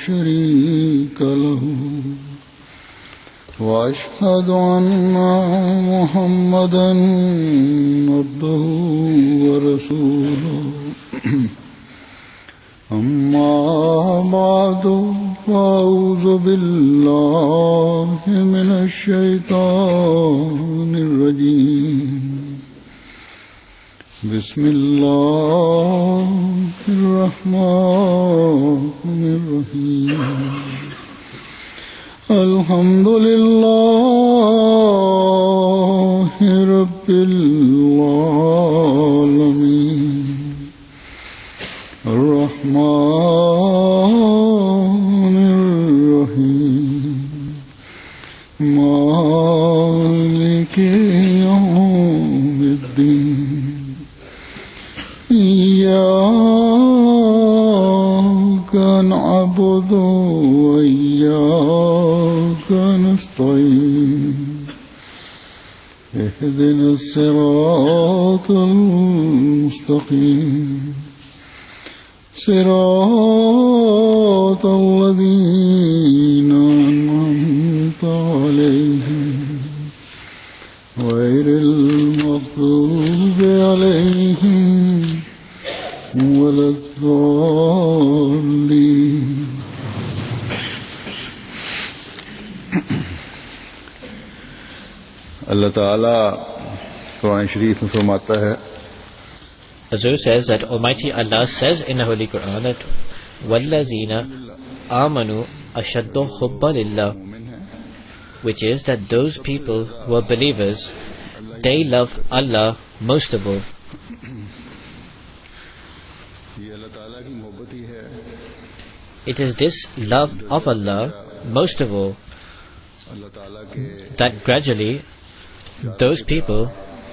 شريك له وأشهد أن محمدا عبده ورسوله أما بعد فأعوذ بالله من الشيطان الرجيم بسم الله الرحمن الرحيم الحمد لله رب العالمين الرحمن الرحيم مالك يوم الدين إياك نعبد وإياك نستعين اهدنا الصراط المستقيم صراط الذين أنعمت عليهم غير المغضوب عليهم ولا الضالين اللہ تعالی قرآن شریف میں فرماتا ہے Hazur says that Almighty Allah says in the Holy Quran that وَالَّذِينَ آمَنُوا أَشَدُّ حُبًّا لِلَّهِ, which is that those people who are believers, they love Allah most of all. It is this love of Allah most of all that gradually those people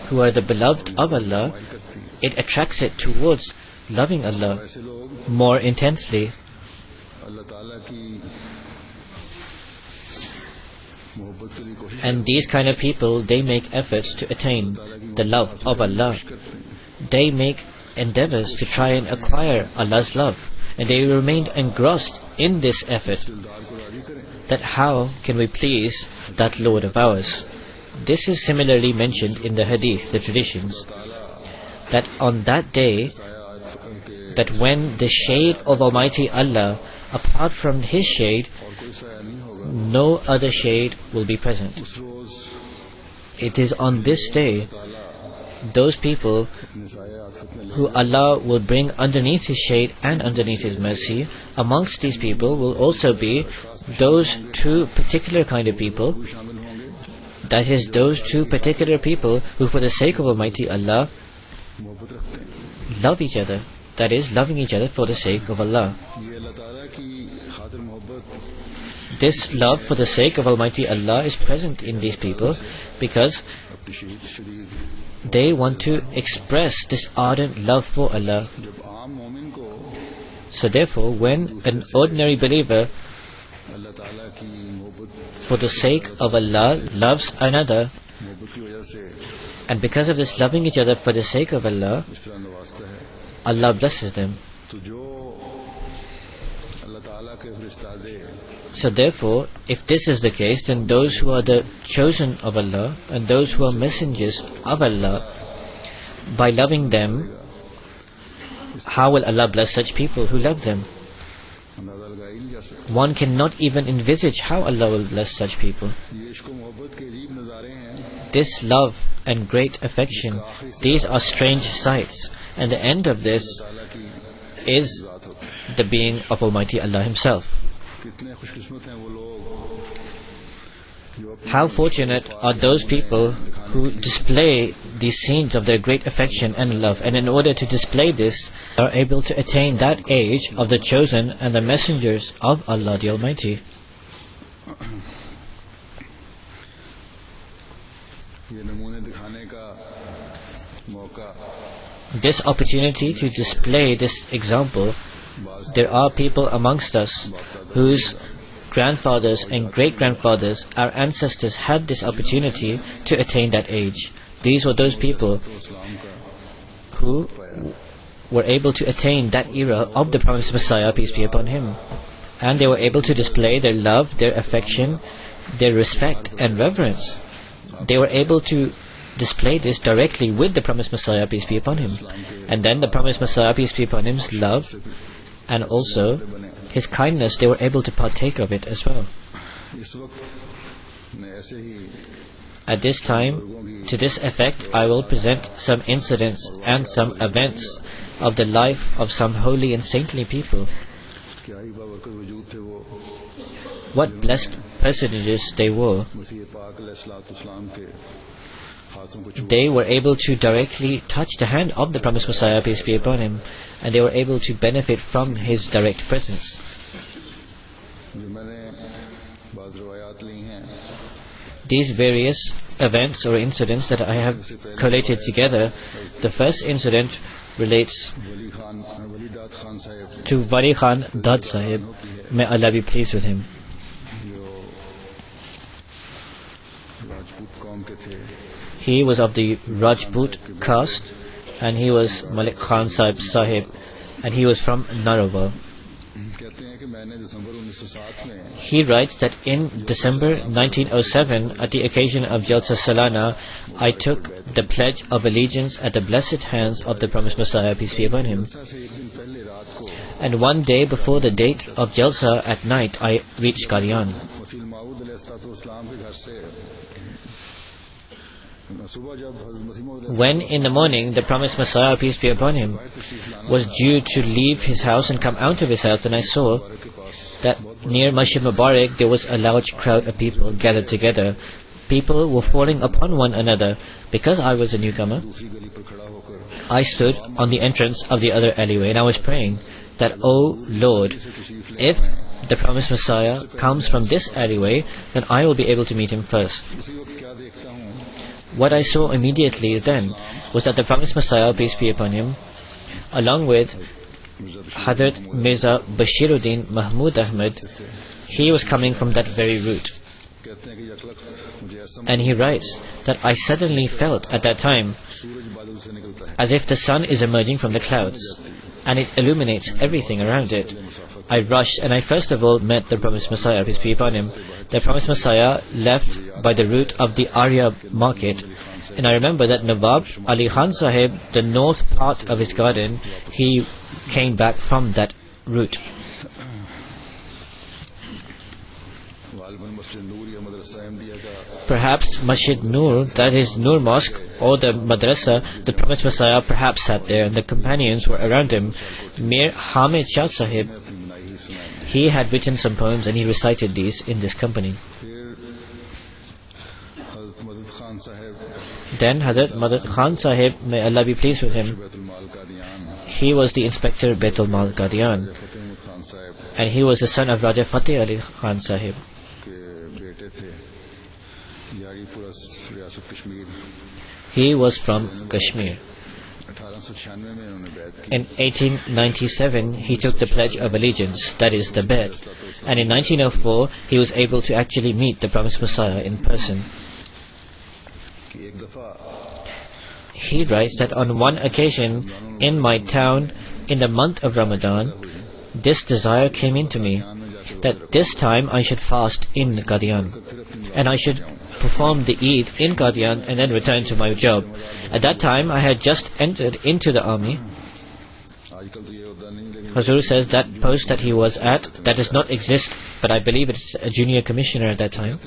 who are the beloved of Allah, it attracts it towards loving Allah more intensely. And these kind of people, they make efforts to attain the love of Allah. They make endeavors to try and acquire Allah's love, and they remain engrossed in this effort, that how can we please that Lord of ours. This is similarly mentioned in the hadith, the traditions, that on that day, that when the shade of Almighty Allah, apart from His shade, no other shade will be present. It is on this day, those people who Allah will bring underneath His shade and underneath His mercy, amongst these people will also be those two particular kind of people, that is, those two particular people who for the sake of Almighty Allah love each other, that is, loving each other for the sake of Allah. This love for the sake of Almighty Allah is present in these people because they want to express this ardent love for Allah. So therefore, when an ordinary believer for the sake of Allah loves another, and because of this loving each other for the sake of Allah, Allah blesses them. So therefore, if this is the case, then those who are the chosen of Allah and those who are messengers of Allah, by loving them, how will Allah bless such people who love them? One cannot even envisage how Allah will bless such people. This love and great affection, these are strange sights, and the end of this is the being of Almighty Allah Himself. How fortunate are those people who display these scenes of their great affection and love, and in order to display this, are able to attain that age of the chosen and the messengers of Allah the Almighty. This opportunity to display this example, there are people amongst us whose grandfathers and great-grandfathers, our ancestors, had this opportunity to attain that age. These were those people who were able to attain that era of the Promised Messiah, peace be upon him. and they were able to display their love, their affection, their respect and reverence. They were able to display this directly with the promised Messiah, peace be upon him. And then the promised Messiah, peace be upon him's love and also his kindness, they were able to partake of it as well. At this time, to this effect, I will present some incidents and some events of the life of some holy and saintly people. What blessed personages they were. They were able to directly touch the hand of the promised Messiah, peace be upon him, and they were able to benefit from his direct presence. These various events or incidents that I have collated together, the first incident relates to Wali Khan Dad Sahib, may Allah be pleased with him. He was of the Rajput caste, and he was Malik Khan Sahib, and he was from Narova. He writes that in December 1907, at the occasion of Jalsa Salana, I took the pledge of allegiance at the blessed hands of the promised Messiah, peace be upon him. And one day before the date of Jalsa at night, I reached Qadian. When in the morning the promised Messiah, peace be upon him, was due to leave his house and come out of his house, then I saw that near Masjid Mubarak there was a large crowd of people gathered together. People were falling upon one another. Because I was a newcomer, I stood on the entrance of the other alleyway and I was praying that, O Lord, if the promised Messiah comes from this alleyway, then I will be able to meet him first. What I saw immediately then was that the promised Messiah, peace be upon him, along with Hazrat Mirza Bashiruddin Mahmud Ahmad, he was coming from that very route. And he writes that I suddenly felt at that time as if the sun is emerging from the clouds and it illuminates everything around it. I rushed and I first of all met the promised Messiah, peace be upon him. The promised Messiah left by the route of the Arya market, and I remember that Nawab Ali Khan Sahib, the north part of his garden, he came back from that route. Perhaps Masjid Nur, that is Nur Mosque, or the Madrasa, the promised Messiah perhaps sat there and the companions were around him. Mir Hamid Shah Sahib, he had written some poems and he recited these in this company. Then Hazrat Madad Khan Sahib, may Allah be pleased with him, he was the inspector Baitul Mal Qadian, and he was the son of Raja Fateh Ali Khan Sahib. He was from Kashmir. In 1897, he took the Pledge of Allegiance, that is the bet, and in 1904, he was able to actually meet the promised Messiah in person. He writes that on one occasion in my town, in the month of Ramadan, this desire came into me, that this time I should fast in Qadian, and I should perform the Eid in Qadian and then return to my job. At that time, I had just entered into the army. Hazur says that post that he was at, that does not exist, but I believe it's a junior commissioner at that time.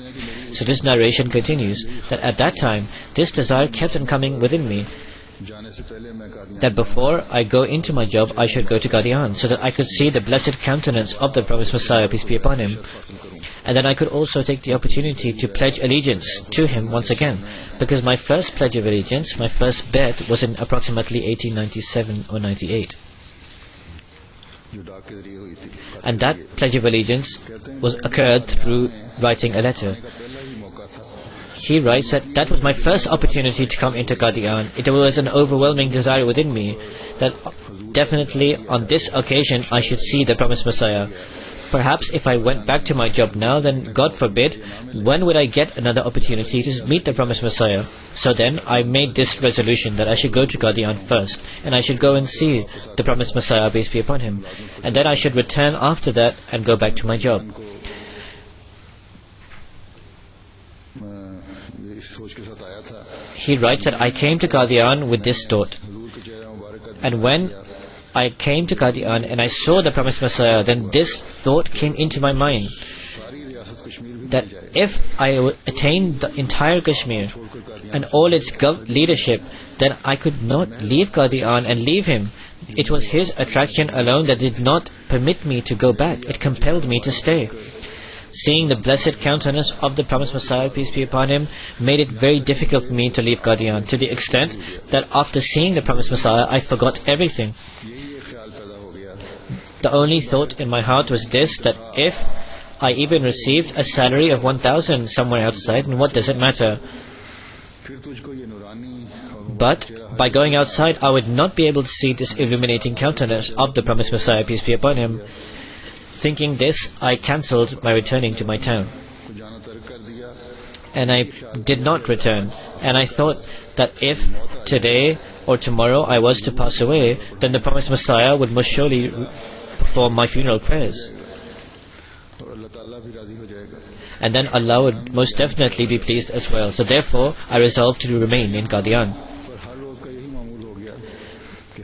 So this narration continues, that at that time, this desire kept on coming within me, that before I go into my job, I should go to Qadian, so that I could see the blessed countenance of the promised Messiah, peace be upon him. And then I could also take the opportunity to pledge allegiance to him once again, because my first pledge of allegiance, my first bet, was in approximately 1897 or 98. And that pledge of allegiance was occurred through writing a letter. He writes that that was my first opportunity to come into Qadian. It was an overwhelming desire within me that definitely on this occasion I should see the promised Messiah. perhaps if I went back to my job now, then God forbid, when would I get another opportunity to meet the promised Messiah? So then I made this resolution that I should go to Qadian first, and I should go and see the promised Messiah, peace be upon him, and then I should return after that and go back to my job. He writes that I came to Qadian with this thought, and when I came to Qadian and I saw the promised Messiah, then this thought came into my mind, that if I attained the entire Kashmir and all its leadership, then I could not leave Qadian and leave him. It was his attraction alone that did not permit me to go back. It compelled me to stay. Seeing the blessed countenance of the promised Messiah, peace be upon him, made it very difficult for me to leave Qadian, to the extent that after seeing the promised Messiah, I forgot everything. The only thought in my heart was this, that if I even received a salary of 1,000 somewhere outside, then what does it matter? But by going outside, I would not be able to see this illuminating countenance of the promised Messiah, peace be upon him. Thinking this, I cancelled my returning to my town, and I did not return. And I thought that if today or tomorrow I was to pass away, then the promised Messiah would most surely perform my funeral prayers, and then Allah would most definitely be pleased as well. So therefore I resolved to remain in Qadian.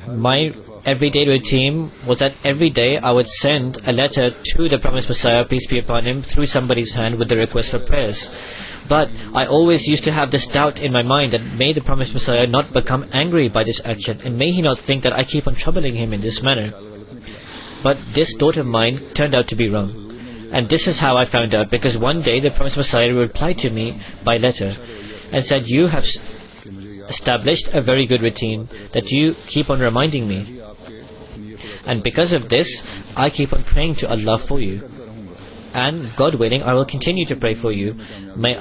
My everyday routine was that every day I would send a letter to the promised Messiah, peace be upon him, through somebody's hand with the request for prayers. But I always used to have this doubt in my mind that may the promised Messiah not become angry by this action, and may he not think that I keep on troubling him in this manner. But this thought of mine turned out to be wrong. And this is how I found out, because one day the promised Messiah replied to me by letter and said, "You have established a very good routine that you keep on reminding me, and because of this I keep on praying to Allah for you, and God willing I will continue to pray for you. May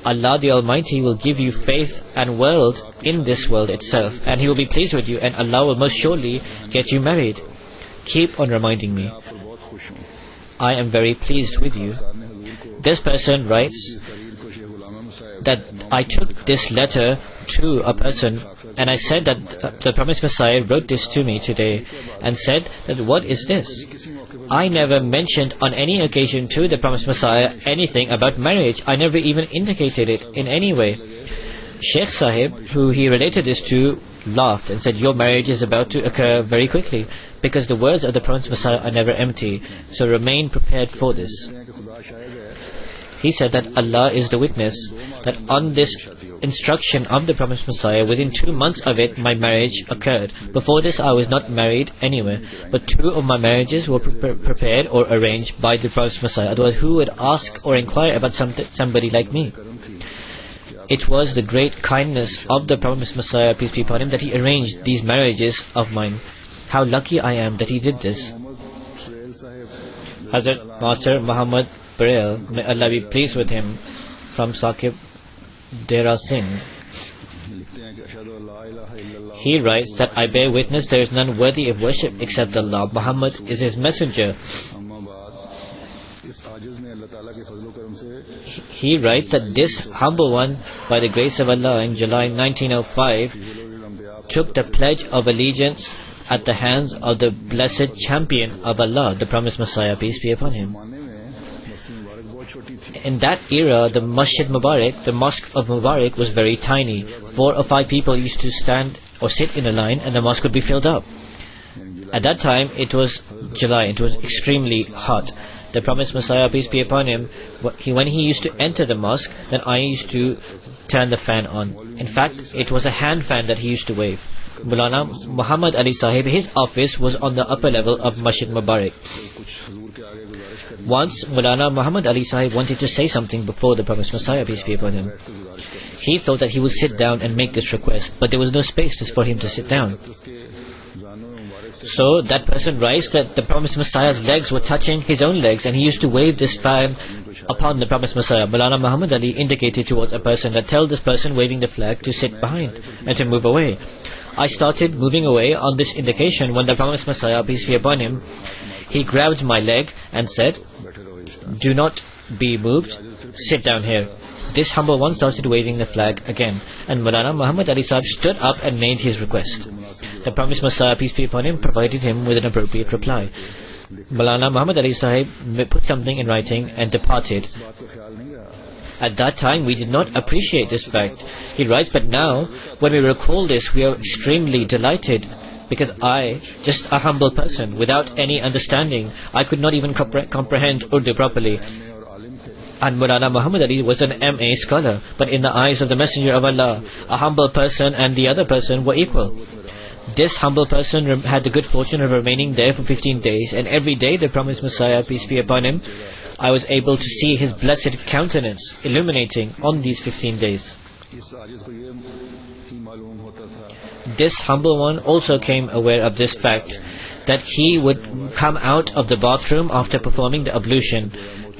Allah the Almighty will give you faith and wealth in this world itself, and He will be pleased with you, and Allah will most surely get you married. Keep on reminding me. I am very pleased with you." This person writes that I took this letter to a person, and I said that the promised Messiah wrote this to me today, and said that what is this? I never mentioned on any occasion to the promised Messiah anything about marriage. I never even indicated it in any way. Sheikh Sahib, who he related this to, laughed and said, "Your marriage is about to occur very quickly, because the words of the promised Messiah are never empty, so remain prepared for this." He said that Allah is the witness that on this instruction of the promised Messiah, within 2 months of it, my marriage occurred. Before this I was not married anywhere, but 2 of my marriages were prepared or arranged by the promised Messiah. Otherwise who would ask or inquire about somebody like me? It was the great kindness of the promised Messiah, peace be upon him, that he arranged these marriages of mine. How lucky I am that he did this. Hazrat Master Muhammad Parel, may Allah be pleased with him, from Saqib Dera Singh, he writes that I bear witness there is none worthy of worship except Allah. Muhammad is His messenger. He writes that this humble one, by the grace of Allah, in July 1905, took the pledge of allegiance at the hands of the blessed champion of Allah, the promised Messiah, peace be upon him. In that era, the Masjid Mubarak, the mosque of Mubarak, was very tiny. 4 or 5 people used to stand or sit in a line, and the mosque would be filled up. At that time, it was July, it was extremely hot. The promised Messiah, peace be upon him, when he used to enter the mosque, then I used to turn the fan on. In fact, it was a hand fan that he used to wave. Mulana Muhammad Ali Sahib, his office was on the upper level of Masjid Mubarak. Once Mulana Muhammad Ali Sahib wanted to say something before the promised Messiah, peace be upon him. He thought that he would sit down and make this request, but there was no space for him to sit down. So that person writes that the promised Messiah's legs were touching his own legs, and he used to wave this fan upon the promised Messiah. Mulana Muhammad Ali indicated towards a person that tell this person waving the flag to sit behind and to move away. I started moving away on this indication when the promised Messiah, peace be upon him, he grabbed my leg and said, "Do not be moved, sit down here." This humble one started waving the flag again, and Maulana Muhammad Ali Sahib stood up and made his request. The promised Messiah, peace be upon him, provided him with an appropriate reply. Maulana Muhammad Ali Sahib put something in writing and departed. At that time, we did not appreciate this fact. He writes, but now, when we recall this, we are extremely delighted, because I, just a humble person, without any understanding, I could not even comprehend Urdu properly. And Maulana Muhammad Ali was an MA scholar, but in the eyes of the Messenger of Allah, a humble person and the other person were equal. This humble person had the good fortune of remaining there for 15 days, and every day the promised Messiah, peace be upon him, I was able to see his blessed countenance illuminating on these 15 days. This humble one also came aware of this fact, that he would come out of the bathroom after performing the ablution,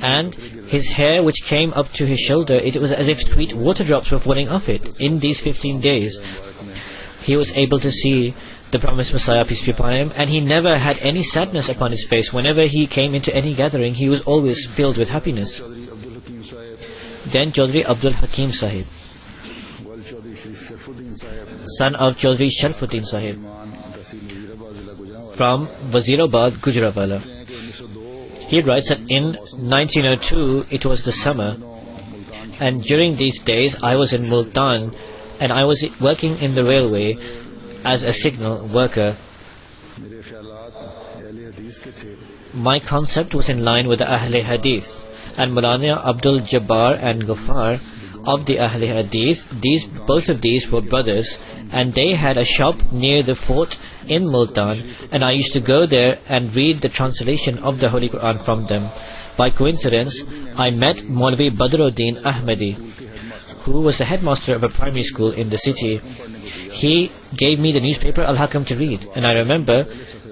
and his hair which came up to his shoulder, it was as if sweet water drops were falling off it. In these 15 days, he was able to see the promised Messiah, peace be upon him, and he never had any sadness upon his face. Whenever he came into any gathering, he was always filled with happiness. Then Chaudhry Abdul Hakim Sahib, son of Chaudhry Sharfuddin Sahib, from Wazirabad, Gujranwala. He writes that in 1902, it was the summer, and during these days I was in Multan, and I was working in the railway as a signal worker. My concept was in line with the Ahle Hadith, and Maulana Abdul Jabbar and Ghaffar of the Ahle Hadith, both of these were brothers, and they had a shop near the fort in Multan, and I used to go there and read the translation of the Holy Quran from them. By coincidence, I met Maulvi Badruddin Ahmadi, who was the headmaster of a primary school in the city. He gave me the newspaper Al-Hakam to read, and I remember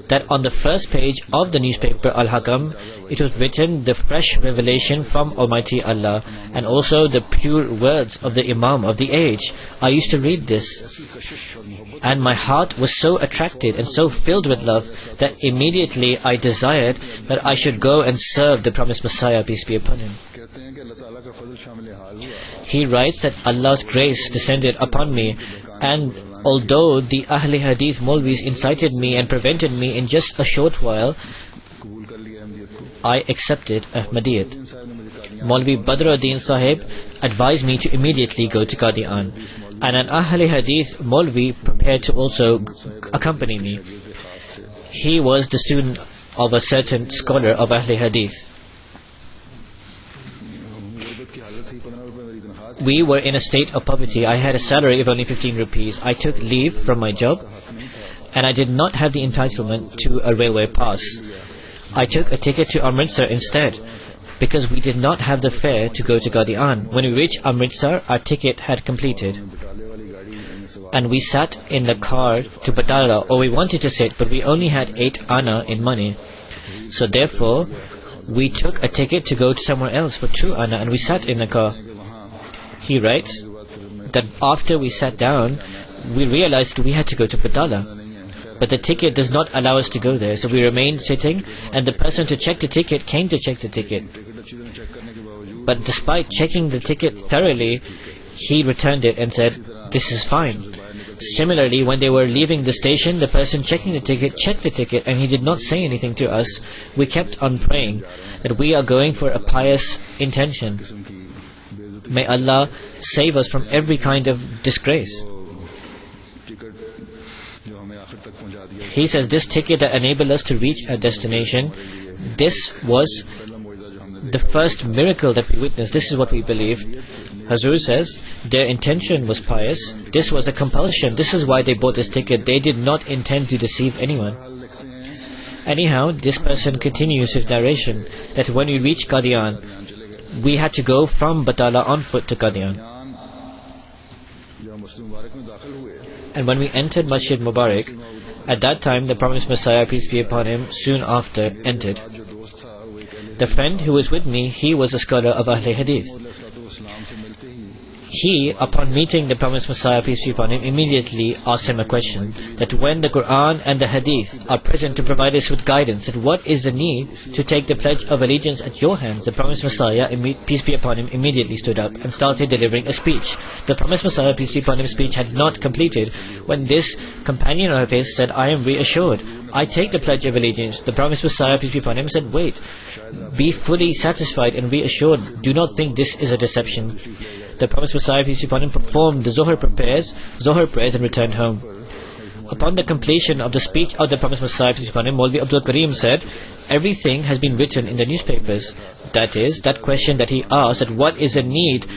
that on the first page of the newspaper Al-Hakam, it was written the fresh revelation from Almighty Allah, and also the pure words of the Imam of the age. I used to read this, and my heart was so attracted and so filled with love that immediately I desired that I should go and serve the promised Messiah, peace be upon him. He writes that Allah's grace descended upon me, and although the Ahle Hadith Maulvis incited me and prevented me, in just a short while I accepted Ahmadiyyat. Maulvi Badruddin Sahib advised me to immediately go to Qadian, and an Ahle Hadith Maulvi prepared to also accompany me. He was the student of a certain scholar of Ahle Hadith. We were in a state of poverty. I had a salary of only 15 rupees. I took leave from my job, and I did not have the entitlement to a railway pass. I took a ticket to Amritsar instead, because we did not have the fare to go to Qadian. When we reached Amritsar, our ticket had completed, and we sat in the car to Batala, or we wanted to sit, but we only had 8 anna in money. So therefore, we took a ticket to go to somewhere else for 2 anna, and we sat in the car. He writes that after we sat down, we realized we had to go to Batala, but the ticket does not allow us to go there, so we remained sitting, and the person to check the ticket came to check the ticket. But despite checking the ticket thoroughly, he returned it and said, "This is fine." Similarly, when they were leaving the station, the person checking the ticket checked the ticket, and he did not say anything to us. We kept on praying that we are going for a pious intention. May Allah save us from every kind of disgrace. He says this ticket that enabled us to reach our destination, this was the first miracle that we witnessed. This is what we believed. Hazur says their intention was pious. This was a compulsion. This is why they bought this ticket. They did not intend to deceive anyone. Anyhow, this person continues his narration that when we reached Qadian, we had to go from Batala on foot to Qadian. And when we entered Masjid Mubarak, at that time the promised Messiah, peace be upon him, soon after entered. The friend who was with me, he was a scholar of Ahle Hadith. He, upon meeting the promised Messiah, peace be upon him, immediately asked him a question, that when the Quran and the Hadith are present to provide us with guidance, that what is the need to take the pledge of allegiance at your hands? The promised Messiah, peace be upon him, immediately stood up and started delivering a speech. The promised Messiah, peace be upon him, speech had not completed when this companion of his said, I am reassured. I take the pledge of allegiance. The promised Messiah, peace be upon him, said, wait, be fully satisfied and reassured. Do not think this is a deception. The promised Messiah, peace be upon him, performed the Zuhr prayers and returned home. Upon the completion of the speech of the promised Messiah, peace be upon him, Maulvi Abdul Karim said, everything has been written in the newspapers. That is, that question that he asked, that what is the need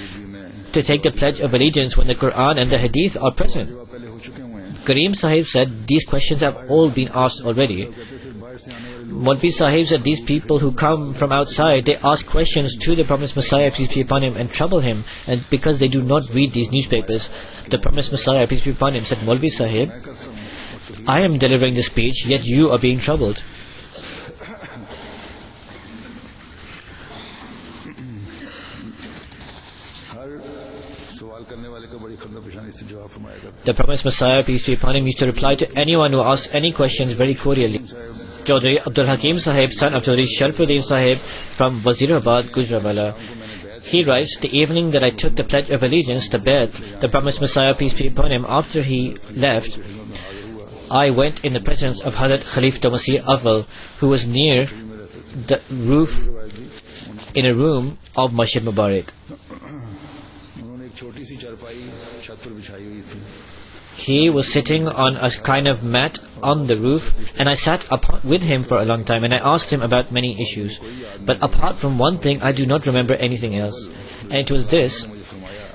to take the pledge of allegiance when the Quran and the Hadith are present? Karim Sahib said, these questions have all been asked already. Maulvi Sahib said, these people who come from outside, they ask questions to the promised Messiah, peace be upon him, and trouble him, and because they do not read these newspapers. The promised Messiah, peace be upon him, said, Maulvi Sahib, I am delivering the speech, yet you are being troubled. The promised Messiah, peace be upon him, used to reply to anyone who asked any questions very cordially. Chaudhry Abdul Hakim Sahib, son of Chaudhry Sharfuddin Sahib from Wazirabad, Gujranwala. He writes, the evening that I took the pledge of allegiance, the Bai'at, the promised Messiah, peace be upon him, after he left, I went in the presence of Hazrat Khalifatul Masih Awwal, who was near the roof in a room of Masjid Mubarak. He was sitting on a kind of mat on the roof, and I sat with him for a long time, and I asked him about many issues. But apart from one thing, I do not remember anything else. And it was this,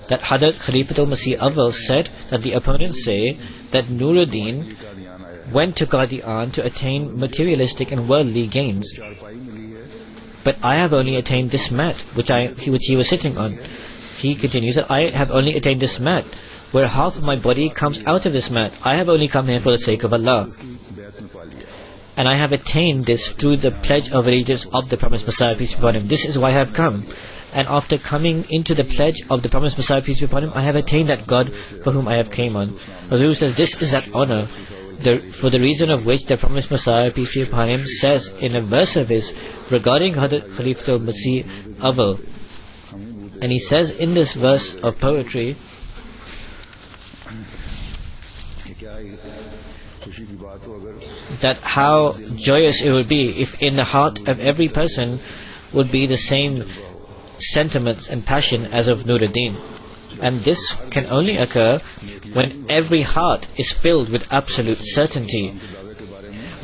that Hazrat Khalifatul Masih Awwal said that the opponents say that Nuruddin went to Qadian to attain materialistic and worldly gains. But I have only attained this mat, which he was sitting on. He continues that I have only attained this mat, where half of my body comes out of this mat. I have only come here for the sake of Allah. And I have attained this through the pledge of allegiance of the promised Messiah, peace be upon him. This is why I have come. And after coming into the pledge of the promised Messiah, peace be upon him, I have attained that God for whom I have came on. Hazur says, this is that honor, for the reason of which the promised Messiah, peace be upon him, says in a verse of his regarding Hazrat Khalifatul Masih Awwal. And he says in this verse of poetry, that how joyous it would be if in the heart of every person would be the same sentiments and passion as of Nuruddin. And this can only occur when every heart is filled with absolute certainty.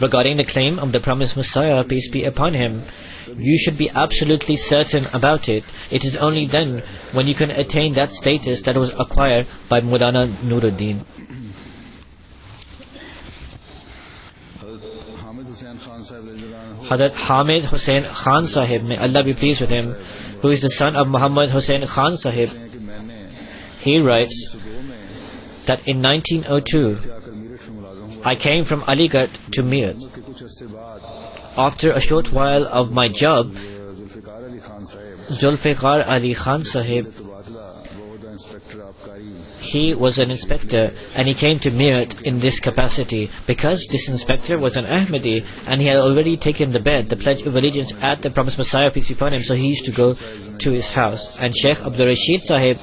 Regarding the claim of the promised Messiah, peace be upon him, you should be absolutely certain about it. It is only then when you can attain that status that was acquired by Maulana Nuruddin. Hazrat Hamid Hussain Khan Sahib, may Allah be pleased with him, who is the son of Muhammad Hussain Khan Sahib, he writes that in 1902 I came from Aligarh to Meerut. After a short while of my job, Zulfiqar Ali Khan Sahib, he was an inspector, and he came to Meerut in this capacity because this inspector was an Ahmadi and he had already taken the bai'at, the pledge of allegiance at the promised Messiah, peace be upon him, so he used to go to his house. And Sheikh Abdul Rashid Sahib,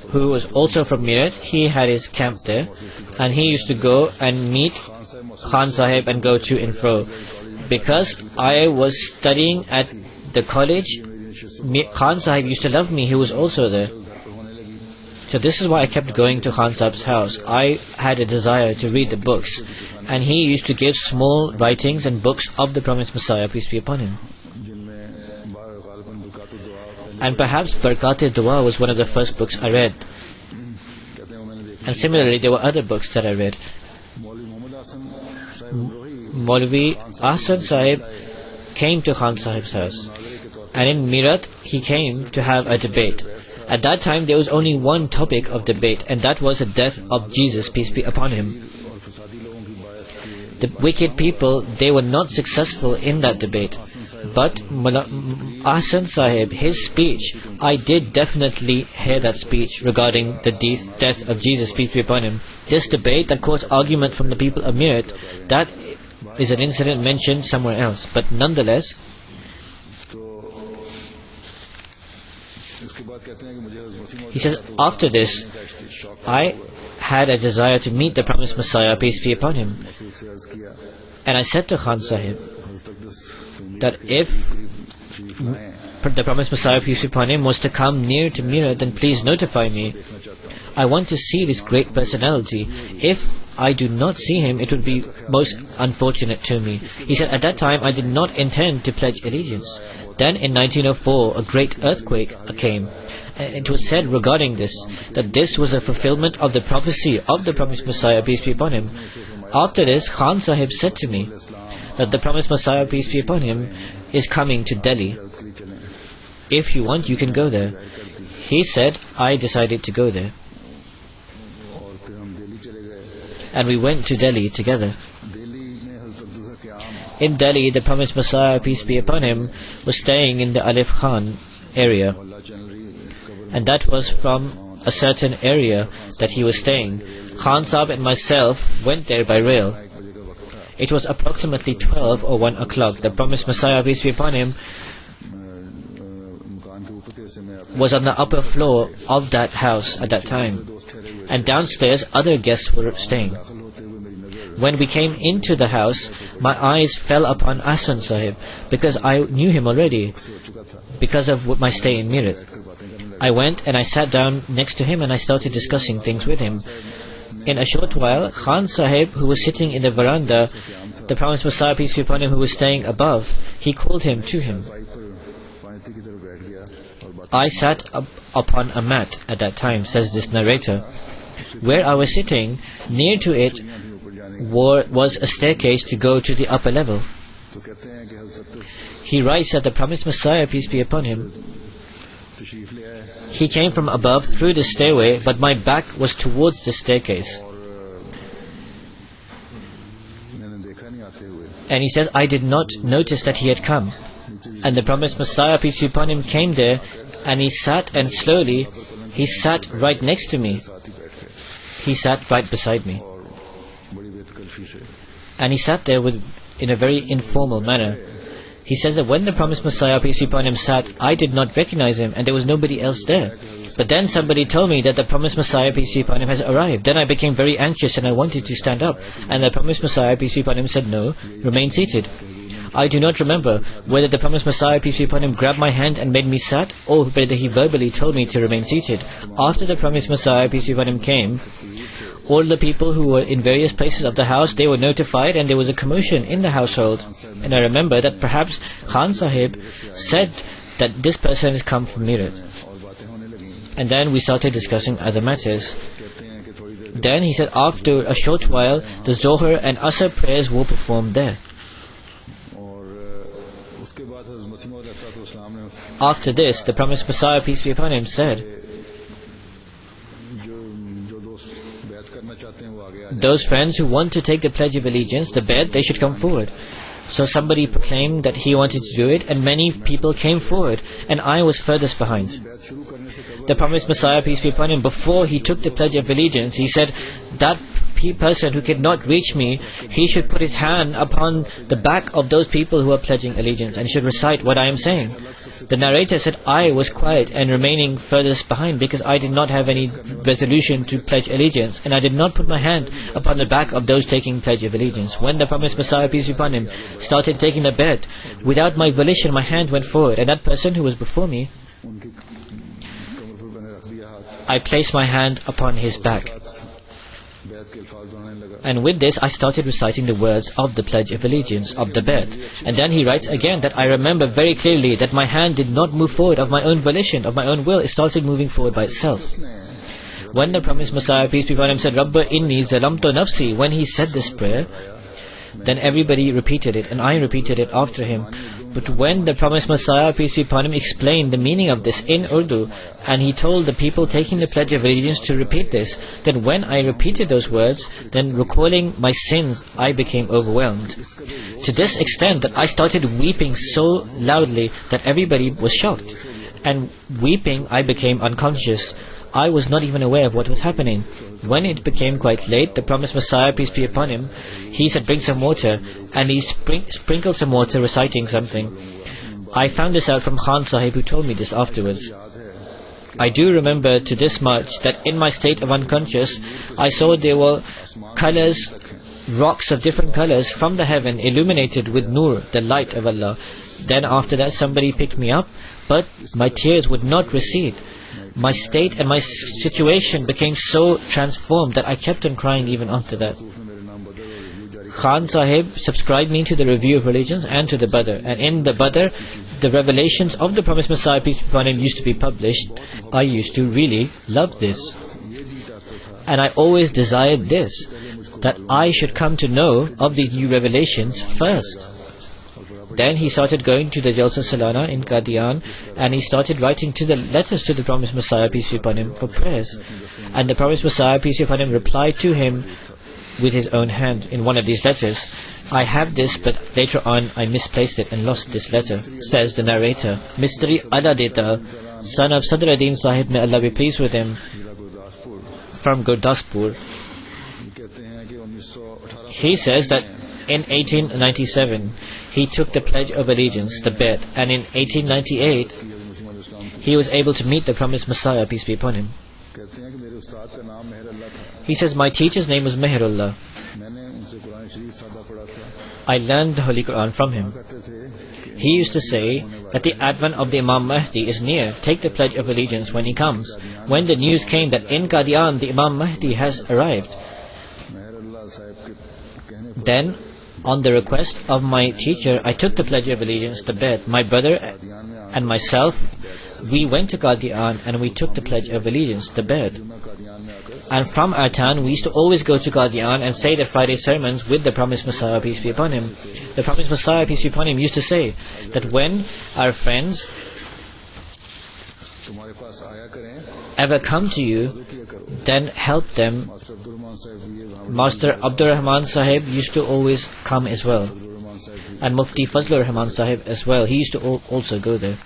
who was also from Meerut, he had his camp there, and he used to go and meet Khan Sahib and go to and fro. Because I was studying at the college, Khan Sahib used to love me, he was also there. So this is why I kept going to Khan Sahib's house. I had a desire to read the books, and he used to give small writings and books of the promised Messiah, peace be upon him. And perhaps Barkat-e-Dua was one of the first books I read. And similarly, there were other books that I read. Maulvi Ahsan Sahib came to Khan Sahib's house, and in Meerut he came to have a debate. At that time there was only one topic of debate, and that was the death of Jesus, peace be upon him. The wicked people, they were not successful in that debate. But Ahsan Sahib, his speech, I did definitely hear that speech regarding the death of Jesus, peace be upon him. This debate that caused argument from the people of Meerut, that is an incident mentioned somewhere else. But nonetheless, he says, after this, I had a desire to meet the promised Messiah, peace be upon him. And I said to Khan Sahib that if the promised Messiah, peace be upon him, was to come near to Meerut, then please notify me. I want to see this great personality. If I do not see him, it would be most unfortunate to me. He said, at that time I did not intend to pledge allegiance. Then in 1904, a great earthquake came. It was said regarding this, that this was a fulfillment of the prophecy of the promised Messiah, peace be upon him. After this, Khan Sahib said to me that the promised Messiah, peace be upon him, is coming to Delhi. If you want, you can go there. He said, I decided to go there. And we went to Delhi together. In Delhi, the promised Messiah, peace be upon him, was staying in the Alif Khan area. And that was from a certain area that he was staying. Khan Sahib and myself went there by rail. It was approximately 12 or 1 o'clock. The promised Messiah, peace be upon him, was on the upper floor of that house at that time. And downstairs, other guests were staying. When we came into the house, my eyes fell upon Ahsan Sahib, because I knew him already, because of my stay in Meerut. I went and I sat down next to him and I started discussing things with him. In a short while, Khan Sahib, who was sitting in the veranda, the promised Messiah, peace be upon him, who was staying above, he called him to him. I sat upon a mat at that time, says this narrator. Where I was sitting, near to it was a staircase to go to the upper level. He writes that the promised Messiah, peace be upon him, he came from above through the stairway, but my back was towards the staircase. And he says, I did not notice that he had come. And the promised Messiah, peace be upon him, came there, and he sat, and slowly, he sat right next to me. He sat right beside me. And he sat there in a very informal manner. He says that when the promised Messiah, peace be upon him, sat, I did not recognize him, and there was nobody else there. But then somebody told me that the promised Messiah, peace be upon him, has arrived. Then I became very anxious and I wanted to stand up. And the promised Messiah, peace be upon him, said, no, remain seated. I do not remember whether the promised Messiah, peace be upon him, grabbed my hand and made me sat, or whether he verbally told me to remain seated. After the promised Messiah, peace be upon him, came, all the people who were in various places of the house, they were notified, and there was a commotion in the household. And I remember that perhaps Khan Sahib said that this person has come from Meerut. And then we started discussing other matters. Then he said after a short while, the Zohar and Asr prayers were performed there. After this, the promised Messiah, peace be upon him, said, those friends who want to take the Pledge of Allegiance, the bed, they should come forward. So somebody proclaimed that he wanted to do it, and many people came forward, and I was furthest behind. The promised Messiah, peace be upon him, before he took the Pledge of Allegiance, he said, that person who could not reach me, he should put his hand upon the back of those people who are pledging allegiance, and should recite what I am saying. The narrator said, I was quiet and remaining furthest behind, because I did not have any resolution to pledge allegiance, and I did not put my hand upon the back of those taking Pledge of Allegiance. When the promised Messiah, peace be upon him, started taking the bed, without my volition my hand went forward, and that person who was before me, I placed my hand upon his back. And with this I started reciting the words of the Pledge of Allegiance of the bed. And then he writes again that I remember very clearly that my hand did not move forward of my own volition, of my own will. It started moving forward by itself. When the promised Messiah, peace be upon him, said, Rabba inni zalamtu nafsi, when he said this prayer, then everybody repeated it, and I repeated it after him. But when the promised Messiah, peace be upon him, explained the meaning of this in Urdu, and he told the people taking the pledge of allegiance to repeat this, then when I repeated those words, then recalling my sins, I became overwhelmed. To this extent that I started weeping so loudly that everybody was shocked. And weeping, I became unconscious. I was not even aware of what was happening. When it became quite late, the promised Messiah, peace be upon him, he said, bring some water, and he sprinkled some water reciting something. I found this out from Khan Sahib, who told me this afterwards. I do remember to this much that in my state of unconscious, I saw there were colors, rocks of different colors from the heaven illuminated with nur, the light of Allah. Then after that somebody picked me up, but my tears would not recede. My state and my situation became so transformed that I kept on crying even after that. Khan Sahib subscribed me to the Review of Religions and to the Badr. And in the Badr, the revelations of the promised Messiah, peace be upon him, used to be published. I used to really love this. And I always desired this, that I should come to know of these new revelations first. Then he started going to the Jalsa Salana in Qadian, and he started writing to the letters to the promised Messiah, peace be upon him, for prayers. And the promised Messiah, peace be upon him, replied to him with his own hand in one of these letters. I have this, but later on I misplaced it and lost this letter. Says the narrator, Mistri Adadeta, son of Sadruddin Sahib, may Allah be pleased with him, from Gurdaspur. He says that in 1897 he took the pledge of allegiance, the bet, and in 1898 he was able to meet the promised Messiah, peace be upon him. He says, my teacher's name was Meherullah. I learned the Holy Quran from him. He used to say that the advent of the Imam Mahdi is near. Take the pledge of allegiance when he comes. When the news came that in Qadian the Imam Mahdi has arrived, then on the request of my teacher, I took the pledge of allegiance, the bet. My brother and myself, we went to Qadian and we took the pledge of allegiance, the bet. And from our town, we used to always go to Qadian and say the Friday sermons with the promised Messiah, peace be upon him. The promised Messiah, peace be upon him, used to say that when our friends ever come to you, then help them. Master Abdur Rahman Sahib used to always come as well, and Mufti Fazlur Rahman Sahib as well. He used to also go there.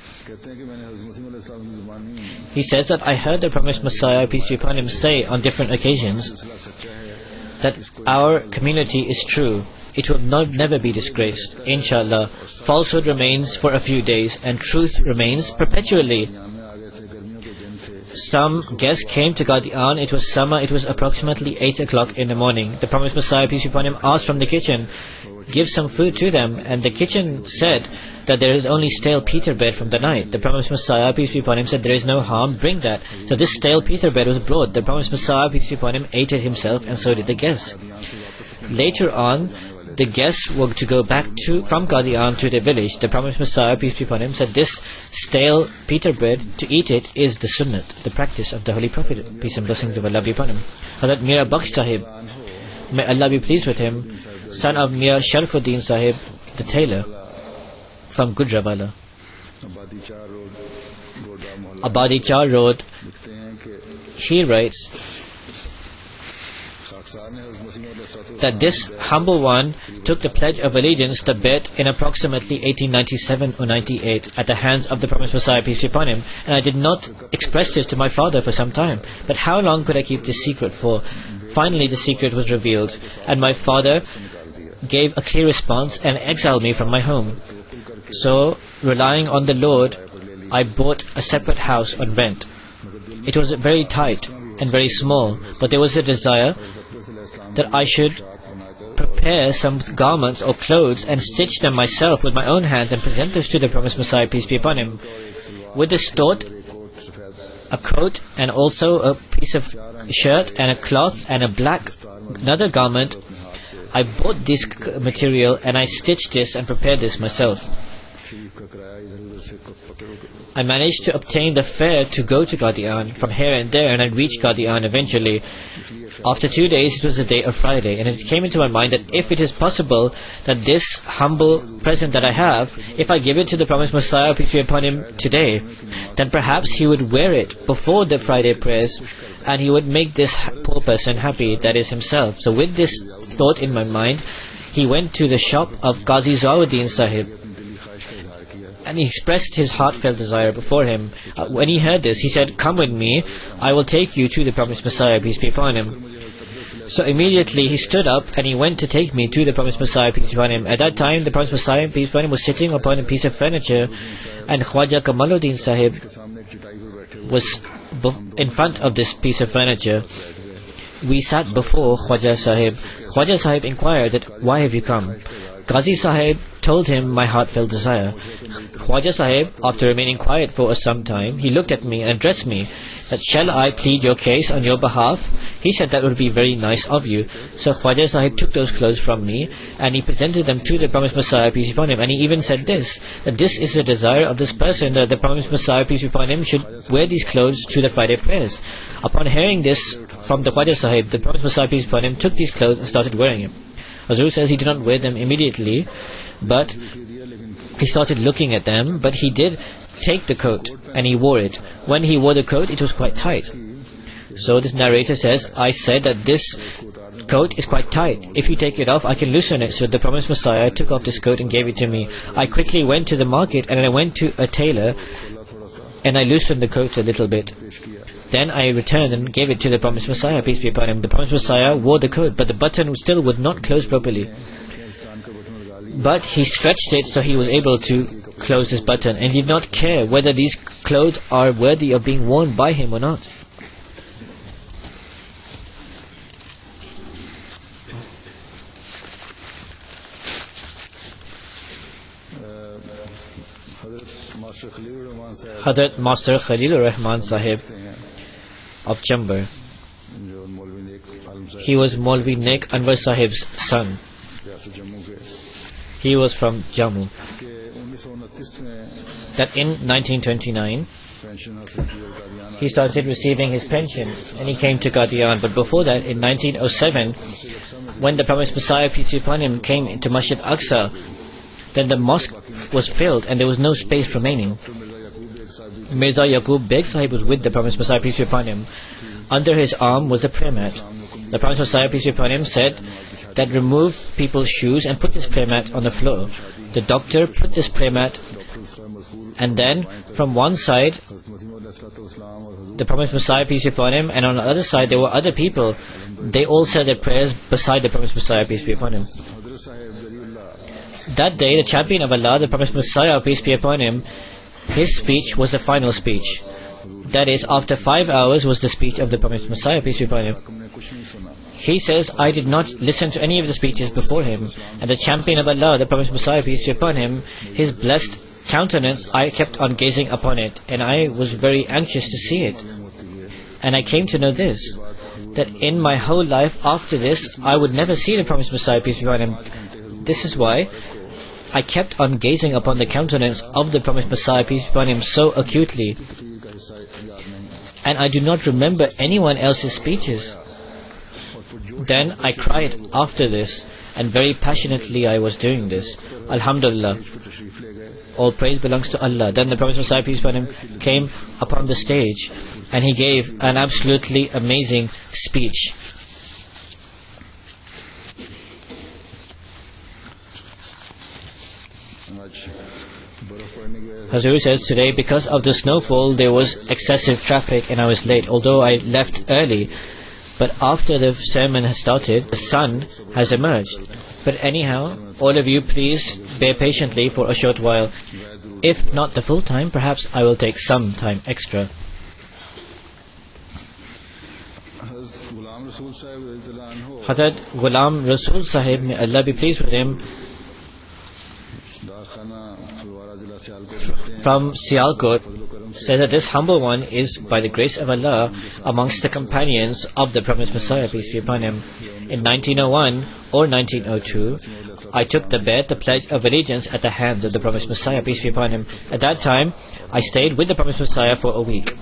He says that I heard the promised Messiah, peace be upon him, say on different occasions that our community is true. It will never be disgraced. Inshallah, falsehood remains for a few days and truth remains perpetually. Some guests came to Qadian. It was summer. It was approximately 8 o'clock in the morning. The promised Messiah, peace be upon him, asked from the kitchen, give some food to them. And the kitchen said that there is only stale Peter bread from the night. The promised Messiah, peace be upon him, said there is no harm, bring that. So this stale Peter bread was brought. The promised Messiah, peace be upon him, ate it himself, and so did the guests. Later on, the guests were to go back from Qadian to the village. The promised Messiah, peace be upon him, said this stale Peter bread, to eat it is the sunnat, the practice of the Holy Prophet, peace and blessings of Allah be upon him. Hazrat Mira Bakhsh Sahib, may Allah be pleased with him, son of Mira Sharifuddin Sahib, the tailor, from Gujranwala, Abadi Char Road. He writes that this humble one took the pledge of allegiance, the bet, in approximately 1897 or 98 at the hands of the promised Messiah, peace be upon him, and I did not express this to my father for some time. But how long could I keep this secret for? Finally the secret was revealed, and my father gave a clear response and exiled me from my home. So, relying on the Lord, I bought a separate house on rent. It was very tight and very small, but there was a desire that I should prepare some garments or clothes and stitch them myself with my own hands and present this to the promised Messiah, peace be upon him. With this thought, a coat and also a piece of shirt and a cloth and another garment, I bought this material and I stitched this and prepared this myself. I managed to obtain the fare to go to Qadian from here and there, and I reached Qadian eventually. After 2 days, it was the day of Friday, and it came into my mind that if it is possible that this humble present that I have, if I give it to the promised Messiah, peace be upon him, today, then perhaps he would wear it before the Friday prayers, and he would make this poor person happy, that is himself. So with this thought in my mind, he went to the shop of Qazi Zawuddin Sahib, and he expressed his heartfelt desire before him. When he heard this, he said, "Come with me, I will take you to the promised Messiah, peace be upon him." So immediately he stood up and he went to take me to the promised Messiah, peace be upon him. At that time, the promised Messiah, peace be upon him, was sitting upon a piece of furniture, and Khwaja Kamaluddin Sahib was in front of this piece of furniture. We sat before Khwaja Sahib. Khwaja Sahib inquired that, "Why have you come?" Qazi Sahib told him my heartfelt desire. Khwaja Sahib, after remaining quiet for some time, he looked at me and addressed me that, "Shall I plead your case on your behalf?" He said that would be very nice of you. So Khwaja Sahib took those clothes from me and he presented them to the promised Messiah, peace be upon him, and he even said this, that this is the desire of this person, that the promised Messiah, peace be upon him, should wear these clothes to the Friday prayers. Upon hearing this from the Khwaja Sahib, the promised Messiah, peace be upon him, took these clothes and started wearing them. Hazur says he did not wear them immediately, but he started looking at them, but he did take the coat and he wore it. When he wore the coat, it was quite tight. So this narrator says, "I said that this coat is quite tight. If you take it off, I can loosen it." So the promised Messiah took off this coat and gave it to me. I quickly went to the market and I went to a tailor and I loosened the coat a little bit. Then I returned and gave it to the promised Messiah, peace be upon him. The promised Messiah wore the coat, but the button still would not close properly. But he stretched it so he was able to close this button, and did not care whether these clothes are worthy of being worn by him or not. Hadrat Master Khalilur Rahman Sahib of Chambar. He was Maulvi Nek Anwar Sahib's son. He was from Jammu. That in 1929 he started receiving his pension and he came to Qadian. But before that, in 1907, when the promised Messiah, peace be upon him, came into Masjid Aqsa, then the mosque was filled and there was no space remaining. Mirza Yaqub Beg Sahib was with the promised Messiah, peace be upon him. Under his arm was a prayer mat. The promised Messiah, peace be upon him, said that remove people's shoes and put this prayer mat on the floor. The doctor put this prayer mat, and then from one side the promised Messiah, peace be upon him, and on the other side there were other people. They all said their prayers beside the promised Messiah, peace be upon him. That day, the champion of Allah, the promised Messiah, peace be upon him, his speech was the final speech. That is, after 5 hours was the speech of the promised Messiah, peace be upon him. He says, "I did not listen to any of the speeches before him, and the champion of Allah, the promised Messiah, peace be upon him, his blessed countenance, I kept on gazing upon it, and I was very anxious to see it. And I came to know this, that in my whole life after this, I would never see the promised Messiah, peace be upon him. This is why I kept on gazing upon the countenance of the promised Messiah, peace be upon him, so acutely. And I do not remember anyone else's speeches. Then I cried after this, and very passionately I was doing this. Alhamdulillah. All praise belongs to Allah." Then the Prophet Messiah, peace be upon him, came upon the stage, and he gave an absolutely amazing speech. Hazur says, "Today, because of the snowfall, there was excessive traffic and I was late, although I left early. But after the sermon has started, the sun has emerged. But anyhow, all of you please bear patiently for a short while. If not the full time, perhaps I will take some time extra." Hazrat Ghulam Rasul Sahib, may Allah be pleased with him, from Sialkot, says that this humble one is, by the grace of Allah, amongst the companions of the Promised Messiah, peace be upon him. In 1901 or 1902, I took the bet, the pledge of allegiance, at the hands of the Promised Messiah, peace be upon him. At that time, I stayed with the Promised Messiah for a week.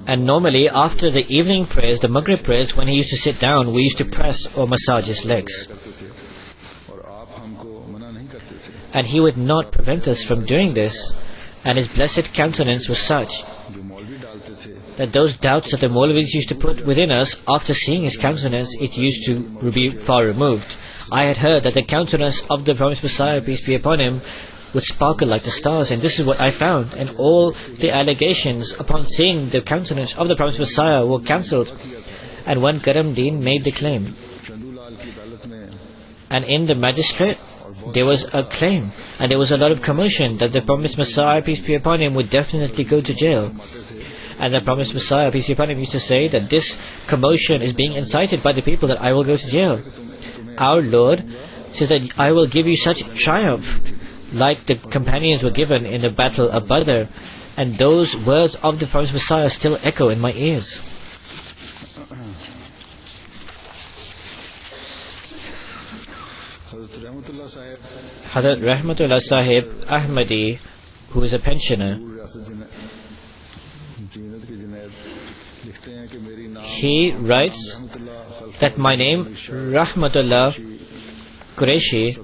And normally, after the evening prayers, the Maghrib prayers, when he used to sit down, we used to press or massage his legs. And he would not prevent us from doing this. And his blessed countenance was such that those doubts that the Maulvis used to put within us, after seeing his countenance, it used to be far removed. I had heard that the countenance of the Promised Messiah, peace be upon him, would sparkle like the stars, and this is what I found. And all the allegations upon seeing the countenance of the Promised Messiah were cancelled. And when Karamdeen made the claim, and in the magistrate there was a claim, and there was a lot of commotion that the Promised Messiah, peace be upon him, would definitely go to jail. And the Promised Messiah, peace be upon him, used to say that this commotion is being incited by the people, that I will go to jail. Our Lord says that I will give you such triumph, like the companions were given in the battle of Badr. And those words of the Promised Messiah still echo in my ears. Hazrat Rahmatullah Sahib Ahmadi, who is a pensioner, he writes that my name Rahmatullah Qureshi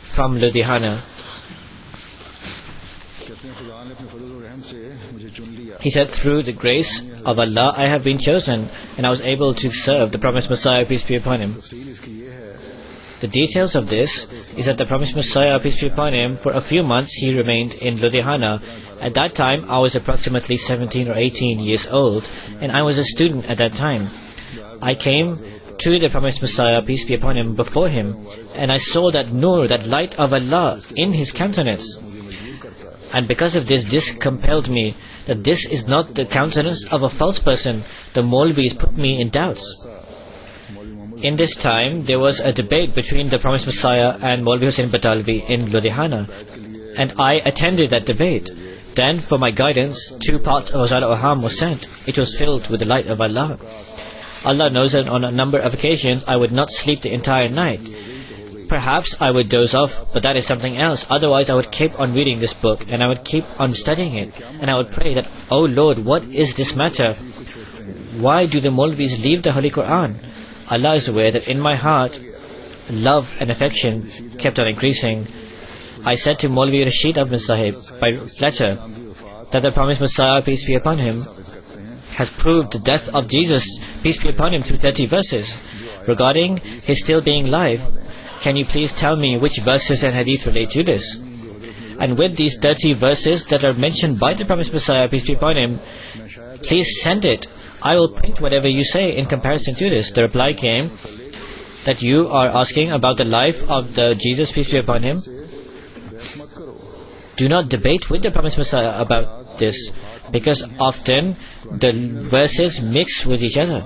from Ludhiana. He said, through the grace of Allah I have been chosen, and I was able to serve the Promised Messiah, peace be upon him. The details of this is that the Promised Messiah, peace be upon him, for a few months he remained in Ludhiana. At that time I was approximately 17 or 18 years old, and I was a student at that time. I came to the Promised Messiah, peace be upon him, before him, and I saw that nur, that light of Allah in his countenance. And because of this compelled me that this is not the countenance of a false person. The Maulvis put me in doubts. In this time, there was a debate between the Promised Messiah and Maulvi Hussain Batalvi in Ludhiana, and I attended that debate. Then, for my guidance, 2 parts of Ghazal Aham was sent. It was filled with the light of Allah. Allah knows that on a number of occasions I would not sleep the entire night. Perhaps I would doze off, but that is something else. Otherwise I would keep on reading this book, and I would keep on studying it, and I would pray that, "Oh Lord, what is this matter? Why do the Maulvis leave the Holy Quran?" Allah is aware that in my heart, love and affection kept on increasing. I said to Maulvi Rashid Ahmed Sahib by letter that the Promised Messiah, peace be upon him, has proved the death of Jesus, peace be upon him, through 30 verses. Regarding his still being alive, can you please tell me which verses and hadith relate to this? And with these 30 verses that are mentioned by the Promised Messiah, peace be upon him, please send it. I will print whatever you say in comparison to this. The reply came that you are asking about the life of the Jesus, peace be upon him. Do not debate with the Promised Messiah about this, because often the verses mix with each other.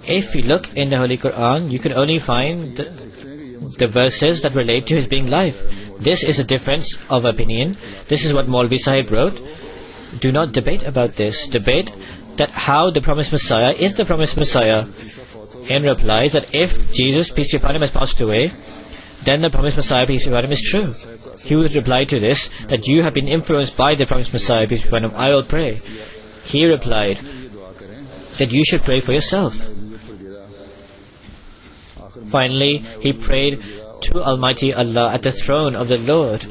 If you look in the Holy Quran, you can only find the verses that relate to his being life. This is a difference of opinion. This is what Maulvi Sahib wrote. Do not debate about this. Debate that how the Promised Messiah is the Promised Messiah. In replies that if Jesus, peace be upon him, has passed away, then the Promised Messiah, peace be upon him, is true. He would reply to this that you have been influenced by the Promised Messiah, peace be upon him. I will pray. He replied that you should pray for yourself. Finally, he prayed to Almighty Allah at the throne of the Lord.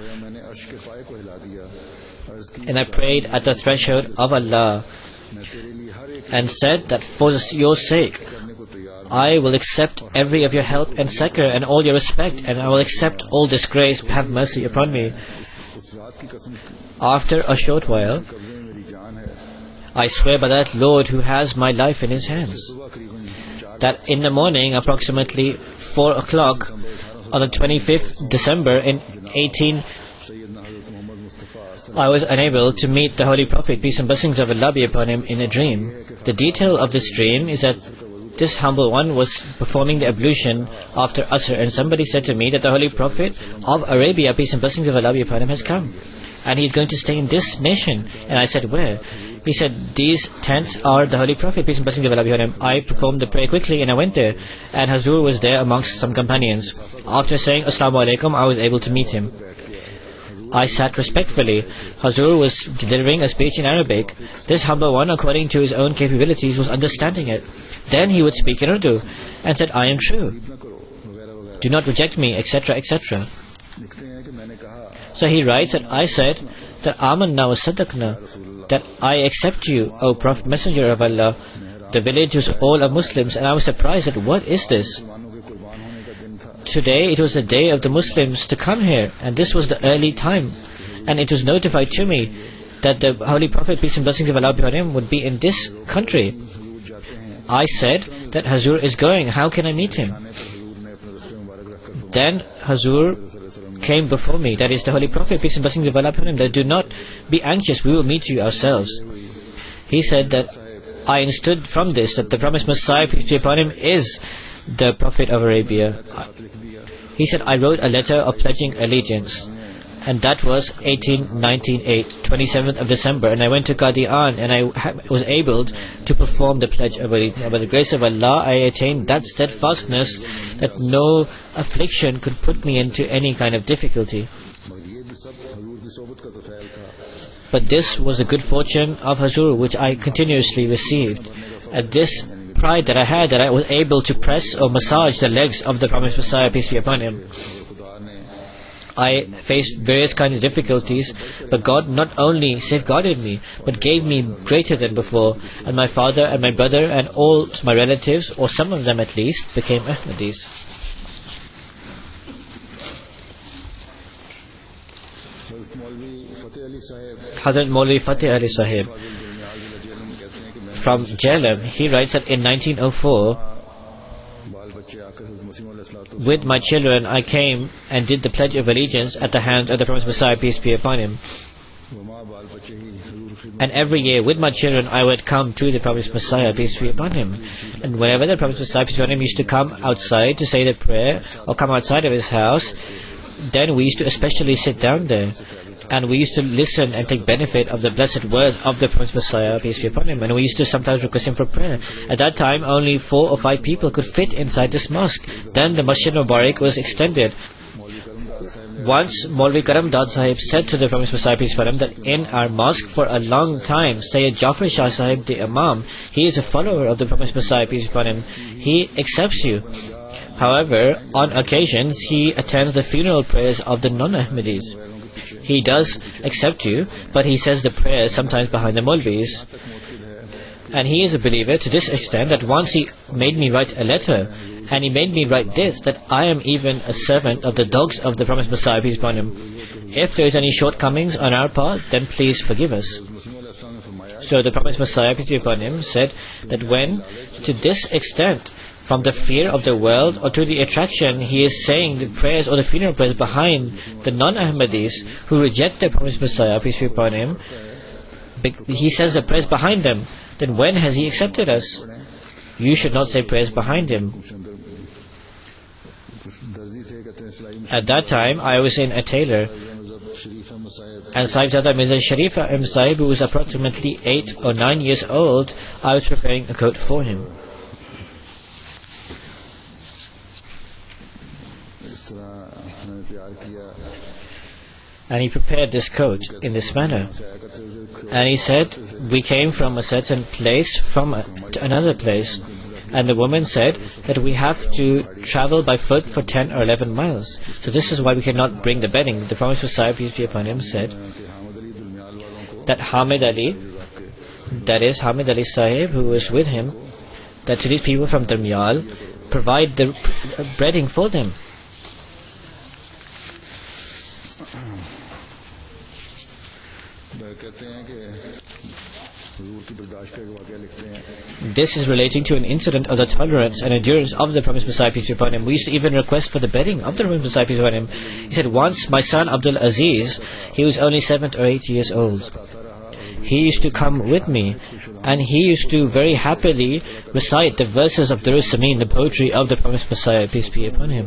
And I prayed at the threshold of Allah and said that for your sake, I will accept every of your help and succor and all your respect, and I will accept all disgrace. Have mercy upon me. After a short while, I swear by that Lord who has my life in his hands, that in the morning, approximately 4 o'clock, on the 25th December in 18, I was unable to meet the Holy Prophet, peace and blessings of Allah be upon him, in a dream. The detail of this dream is that this humble one was performing the ablution after Asr, and somebody said to me that the Holy Prophet of Arabia, peace and blessings of Allah be upon him, has come, and he's going to stay in this nation. And I said, where? He said, these tents are the Holy Prophet, peace and blessings of Allah be upon him. I performed the prayer quickly and I went there, and Hazur was there amongst some companions. After saying Assalamu alaikum, I was able to meet him. I sat respectfully. Hazur was delivering a speech in Arabic. This humble one, according to his own capabilities, was understanding it. Then he would speak in Urdu and said, I am true. Do not reject me, etc., etc. So he writes that I said that Amanna wa Sadaqna, that I accept you, O Prophet, Messenger of Allah. The village was all of Muslims, and I was surprised that what is this? Today it was the day of the Muslims to come here, and this was the early time, and it was notified to me that the Holy Prophet, peace and blessings of Allah be upon him, would be in this country. I said that Hazur is going, how can I meet him? Then Hazur came before me, that is the Holy Prophet, peace and blessings of Allah be upon him, that do not be anxious, we will meet you ourselves. He said that I understood from this that the promised Messiah, peace be upon him, is the Prophet of Arabia. He said, I wrote a letter of pledging allegiance, and that was 1898, 27th of December, and I went to Qadian, and I was able to perform the pledge of allegiance. By the grace of Allah, I attained that steadfastness that no affliction could put me into any kind of difficulty. But this was the good fortune of Hazur, which I continuously received. At this pride that I had, that I was able to press or massage the legs of the promised Messiah, peace be upon him. I faced various kinds of difficulties, but God not only safeguarded me, but gave me greater than before, and my father and my brother and all my relatives, or some of them at least, became Ahmadis. Hazrat Maulvi Fateh Ali Sahib from Jhelum, he writes that in 1904, with my children, I came and did the Pledge of Allegiance at the hands of the Promised Messiah, peace be upon him. And every year, with my children, I would come to the Promised Messiah, peace be upon him. And whenever the Promised Messiah, peace be upon him, used to come outside to say the prayer, or come outside of his house, then we used to especially sit down there. And we used to listen and take benefit of the blessed words of the Promised Messiah, peace be upon him. And we used to sometimes request him for prayer. At that time, only 4 or 5 people could fit inside this mosque. Then the Masjid Mubarak was extended. Once, Maulvi Karam Dad Sahib said to the Promised Messiah, peace be upon him, that in our mosque for a long time, Sayyid Jafar Shah Sahib, the Imam, he is a follower of the Promised Messiah, peace be upon him. He accepts you. However, on occasions, he attends the funeral prayers of the non-Ahmadis. He does accept you, but he says the prayers sometimes behind the Maulvis. And he is a believer to this extent that once he made me write a letter, and he made me write this, that I am even a servant of the dogs of the Promised Messiah, peace be upon him. If there is any shortcomings on our part, then please forgive us. So the Promised Messiah, peace be upon him, said that when, to this extent, from the fear of the world or to the attraction, he is saying the prayers or the funeral prayers behind the non-Ahmadis who reject the Promised Messiah, peace be upon him, he says the prayers behind them, then when has he accepted us? You should not say prayers behind him. At that time, I was in a tailor, and Sahibzada Mirza Sharif Ahmad Sahib, who was approximately 8 or 9 years old, I was preparing a coat for him. And he prepared this coat in this manner. And he said, we came from a certain place to another place. And the woman said that we have to travel by foot for 10 or 11 miles. So this is why we cannot bring the bedding. The Promised Messiah, peace be upon him, said that Hamid Ali, that is Hamid Ali Sahib, who was with him, that to these people from Darmiyal, provide the breading for them. This is relating to an incident of the tolerance and endurance of the Promised Messiah, peace be upon him. We used to even request for the bedding of the Promised Messiah, peace be upon him. He said, once my son Abdul Aziz, he was only 7 or 8 years old. he used to come with me, and he used to very happily recite the verses of Durud Samin, the poetry of the Promised Messiah, peace be upon him.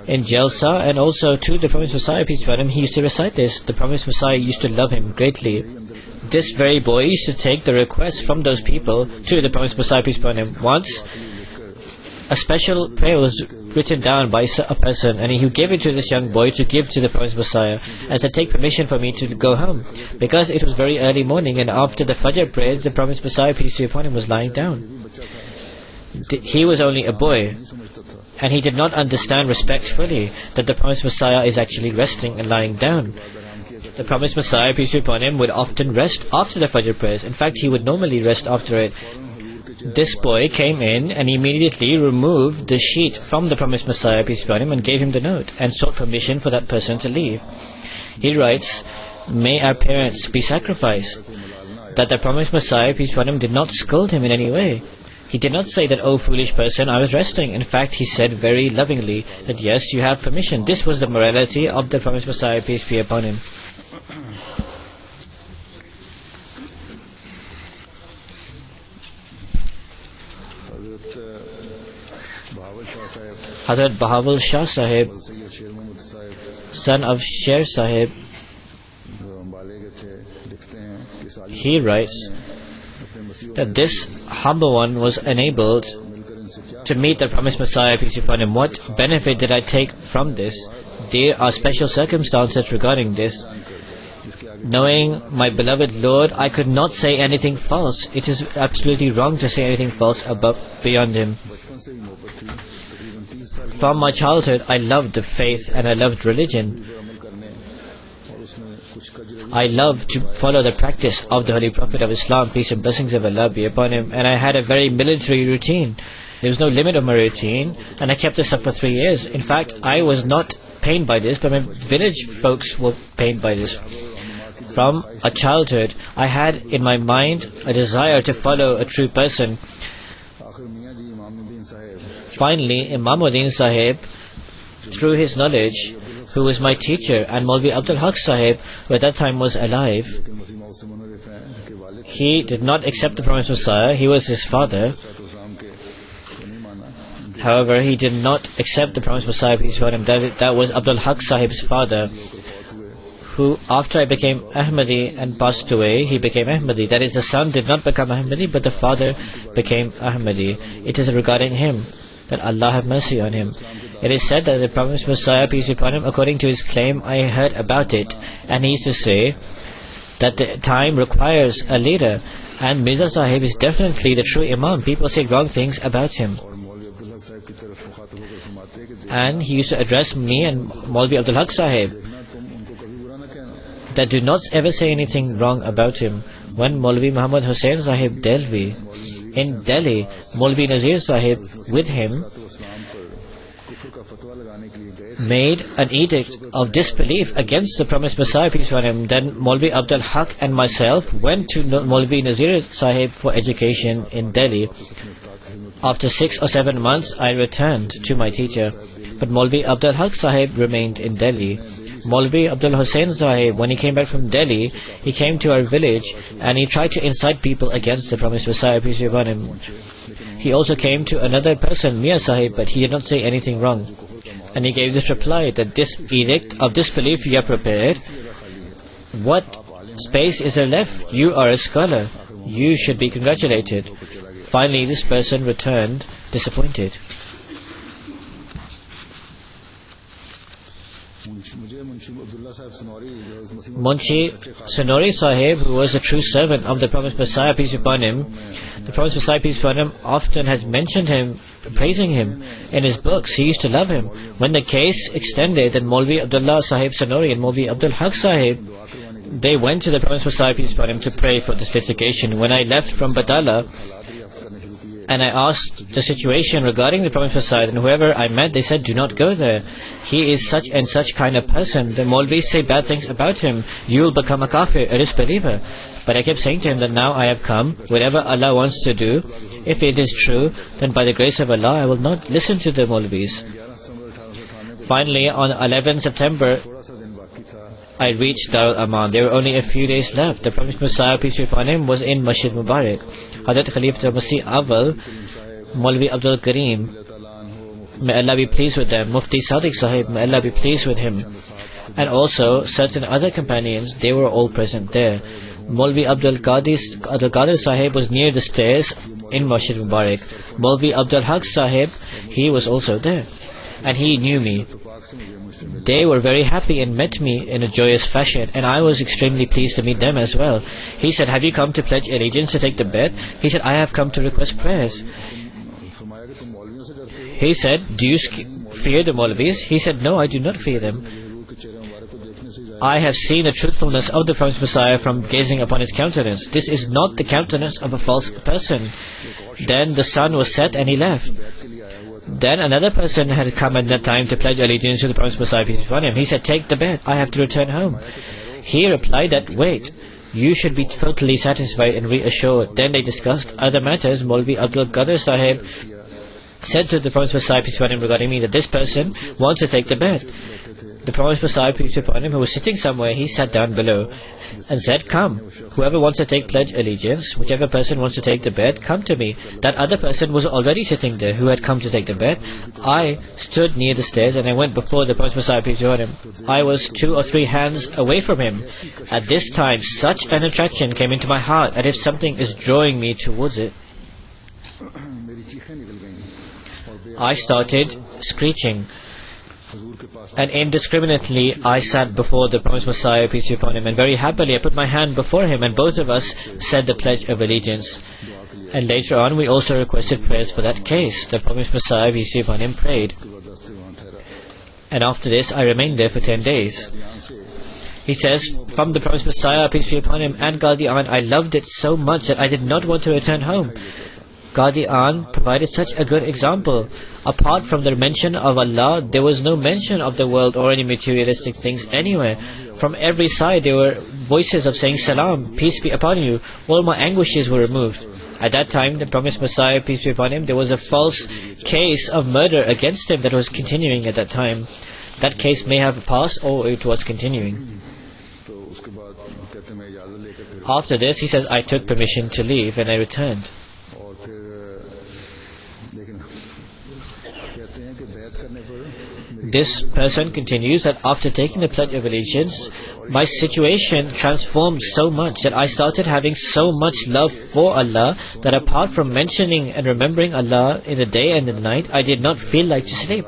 In Jalsa and also to the Promised Messiah, peace be upon him, he used to recite this. The Promised Messiah used to love him greatly. This very boy used to take the requests from those people to the Promised Messiah, peace be upon him. Once, a special prayer was written down by a person, and he gave it to this young boy to give to the Promised Messiah, and said, take permission for me to go home, because it was very early morning, and after the Fajr prayers, the Promised Messiah, peace be upon him, was lying down. He was only a boy, and he did not understand respectfully that the Promised Messiah is actually resting and lying down. The Promised Messiah, peace be upon him, would often rest after the Fajr prayers. In fact, he would normally rest after it. This boy came in and immediately removed the sheet from the Promised Messiah, peace be upon him, and gave him the note and sought permission for that person to leave. He writes, may our parents be sacrificed, that the Promised Messiah, peace be upon him, did not scold him in any way. He did not say that, oh foolish person, I was resting. In fact, he said very lovingly that yes, you have permission. This was the morality of the Promised Messiah, peace be upon him. Hazrat Bahawal Shah Sahib, son of Sher Sahib, he writes that this humble one was enabled to meet the Promised Messiah, peace be upon him. What benefit did I take from this? There are special circumstances regarding this. Knowing my beloved Lord, I could not say anything false. It is absolutely wrong to say anything false beyond him. From my childhood, I loved the faith and I loved religion. I loved to follow the practice of the Holy Prophet of Islam, peace and blessings of Allah be upon him, and I had a very military routine. There was no limit of my routine, and I kept this up for 3 years. In fact, I was not pained by this, but my village folks were pained by this. From a childhood, I had in my mind a desire to follow a true person. Finally, Imamuddin Sahib, through his knowledge, who was my teacher, and Maulvi Abdul Haq Sahib, who at that time was alive, he did not accept the Promised Messiah. He was his father. However, he did not accept the Promised Messiah, peace be upon him. That was Abdul Haq Sahib's father, who, after I became Ahmadi and passed away, he became Ahmadi. That is, the son did not become Ahmadi, but the father became Ahmadi. It is regarding him that Allah have mercy on him. It is said that the Promised Messiah, peace be upon him, according to his claim, I heard about it, and he used to say that the time requires a leader, and Mirza Sahib is definitely the true Imam. People say wrong things about him. And he used to address me and Maulvi Abdul Haq Sahib that do not ever say anything wrong about him. When Maulvi Muhammad Hussain Sahib Delhi, in Delhi, Maulvi Nazir Sahib with him made an edict of disbelief against the Promised Messiah, peace be upon him. Then Maulvi Abdul Haq and myself went to Maulvi Nazir Sahib for education in Delhi. After 6 or 7 months, I returned to my teacher, but Maulvi Abdul Haq Sahib remained in Delhi. Maulvi Abdul Hussain Sahib, when he came back from Delhi, he came to our village and he tried to incite people against the Promised Messiah, peace be upon him. He also came to another person, Mia Sahib, but he did not say anything wrong. And he gave this reply that this edict of disbelief you have prepared, what space is there left? You are a scholar. You should be congratulated. Finally, this person returned disappointed. Munshi Sonori Sahib, who was a true servant of the Promised Messiah, peace be upon him, the Promised Messiah, peace be upon him, often has mentioned him, praising him in his books. He used to love him. When the case extended, then Maulvi Abdullah Sahib Sonori and Maulvi Abdul Haq Sahib, they went to the Promised Messiah, peace be upon him, to pray for this litigation. When I left from Batala, and I asked the situation regarding the Promised Messiah, and whoever I met, they said, do not go there. He is such and such kind of person. The Maulvis say bad things about him. You will become a kafir, a disbeliever. But I kept saying to him that now I have come, whatever Allah wants to do, if it is true, then by the grace of Allah, I will not listen to the Maulvis. Finally, on 11 September, I reached Darul Aman. There were only a few days left. The Promised Messiah, peace be upon him, was in Masjid Mubarak. Hazrat Khalifa Masih Awal, Maulvi Abdul Karim, may Allah be pleased with them, Mufti Sadiq Sahib, may Allah be pleased with him, and also certain other companions, they were all present there. Maulvi Abdul Qadir Sahib was near the stairs in Masjid Mubarak. Maulvi Abdul Haq Sahib, he was also there, and he knew me. They were very happy and met me in a joyous fashion, and I was extremely pleased to meet them as well. He said, "Have you come to pledge allegiance to take the bet?" He said, "I have come to request prayers." He said, "Do you fear the Maulvis?" He said, "No, I do not fear them. I have seen the truthfulness of the Promised Messiah from gazing upon his countenance. This is not the countenance of a false person." Then the sun was set and he left. Then another person had come at that time to pledge allegiance to the Promised Messiah, peace be upon him. He said, "Take the bet, I have to return home." He replied that, "Wait, you should be totally satisfied and reassured." Then they discussed other matters. Maulvi Abdul Qadir Sahib said to the Promised Messiah, peace be upon him, regarding me, that this person wants to take the bet. The Promised Messiah, peace be upon him, who was sitting somewhere, he sat down below and said, "Come, whoever wants to take pledge allegiance, whichever person wants to take the bet, come to me." That other person was already sitting there, who had come to take the bet. I stood near the stairs and I went before the Promised Messiah, peace be upon him. I was 2 or 3 hands away from him. At this time, such an attraction came into my heart, as if something is drawing me towards it. I started screeching, and indiscriminately I sat before the Promised Messiah, peace be upon him, and very happily I put my hand before him, and both of us said the pledge of allegiance. And later on we also requested prayers for that case. The Promised Messiah, peace be upon him, prayed, and after this I remained there for 10 days. He says, from the Promised Messiah, peace be upon him, and Qadian, I loved it so much that I did not want to return home. Qadian provided such a good example. Apart from the mention of Allah, there was no mention of the world or any materialistic things anywhere. From every side there were voices of saying, "Salam, peace be upon you." All my anguishes were removed. At that time, the Promised Messiah, peace be upon him, there was a false case of murder against him that was continuing at that time. That case may have passed or it was continuing. After this, he says, I took permission to leave and I returned. This person continues that after taking the pledge of allegiance, my situation transformed so much that I started having so much love for Allah that apart from mentioning and remembering Allah in the day and in the night, I did not feel like to sleep.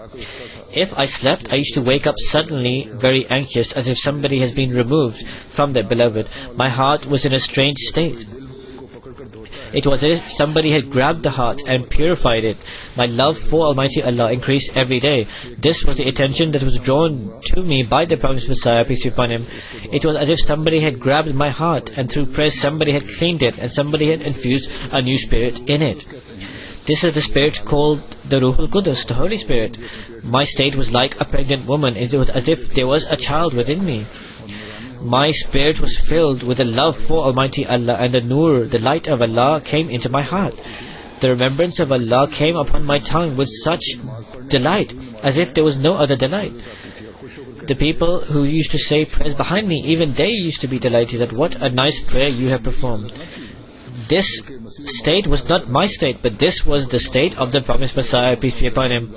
If I slept, I used to wake up suddenly very anxious, as if somebody has been removed from their beloved. My heart was in a strange state. It was as if somebody had grabbed the heart and purified it. My love for Almighty Allah increased every day. This was the attention that was drawn to me by the Promised Messiah, peace be upon him. It was as if somebody had grabbed my heart, and through prayer somebody had cleaned it, and somebody had infused a new spirit in it. This is the spirit called the Ruhul Qudus, the Holy Spirit. My state was like a pregnant woman. It was as if there was a child within me. My spirit was filled with the love for Almighty Allah, and the Nur, the light of Allah, came into my heart. The remembrance of Allah came upon my tongue with such delight, as if there was no other delight. The people who used to say prayers behind me, even they used to be delighted at what a nice prayer you have performed. This state was not my state, but this was the state of the Promised Messiah, peace be upon him.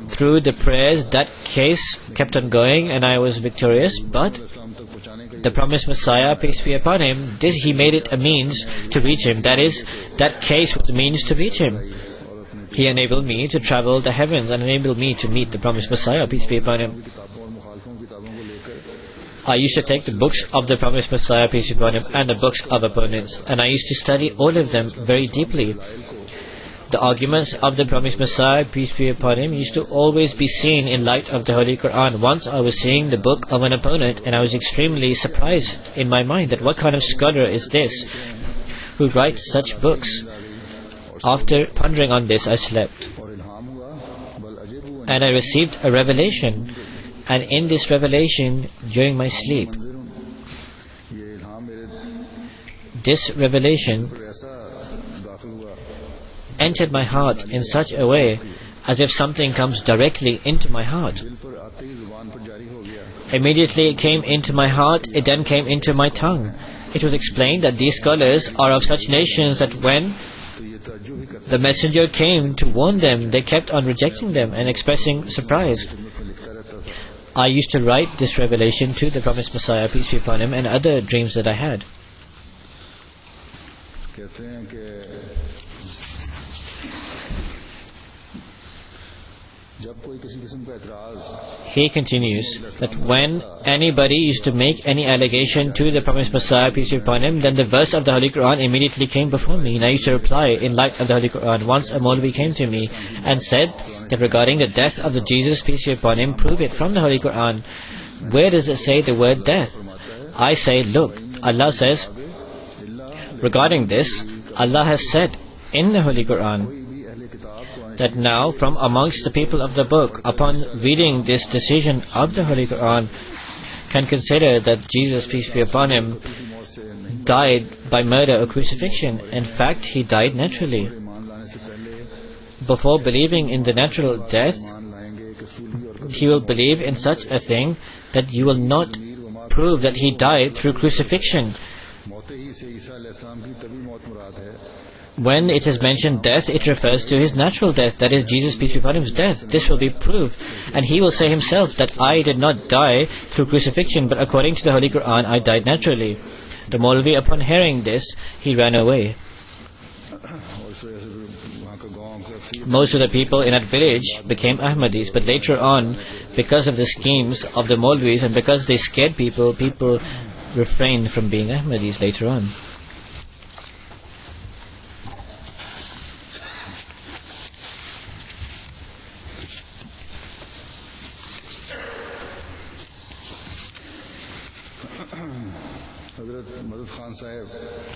Through the prayers, that case kept on going and I was victorious, but the Promised Messiah, peace be upon him, he made it a means to reach him. That is, that case was a means to reach him. He enabled me to travel the heavens and enabled me to meet the Promised Messiah, peace be upon him. I used to take the books of the Promised Messiah, peace be upon him, and the books of opponents, and I used to study all of them very deeply. The arguments of the Promised Messiah, peace be upon him, used to always be seen in light of the Holy Quran. Once I was seeing the book of an opponent, and I was extremely surprised in my mind that what kind of scholar is this who writes such books? After pondering on this, I slept, and I received a revelation. And in this revelation, during my sleep, this revelation entered my heart in such a way as if something comes directly into my heart. Immediately it came into my heart, it then came into my tongue. It was explained that these scholars are of such nations that when the messenger came to warn them, they kept on rejecting them and expressing surprise. I used to write this revelation to the promised Messiah, peace be upon him, and other dreams that I had. He continues that when anybody used to make any allegation to the promised Messiah, peace be upon him, then the verse of the Holy Quran immediately came before me, and I used to reply in light of the Holy Quran. Once a Maulvi came to me and said that regarding the death of the Jesus, peace be upon him, prove it from the Holy Quran. Where does it say the word death? I say, look, Allah says, regarding this, Allah has said in the Holy Quran that now from amongst the people of the book, upon reading this decision of the Holy Quran, can consider that Jesus, peace be upon him, died by murder or crucifixion. In fact, he died naturally. Before believing in the natural death, he will believe in such a thing that you will not prove that he died through crucifixion. When it is mentioned death, it refers to his natural death, that is Jesus, peace be upon him's death. This will be proved. And he will say himself that I did not die through crucifixion, but according to the Holy Quran, I died naturally. The Maulvi, upon hearing this, he ran away. Most of the people in that village became Ahmadis, but later on, because of the schemes of the Maulvis and because they scared people, people refrained from being Ahmadis later on.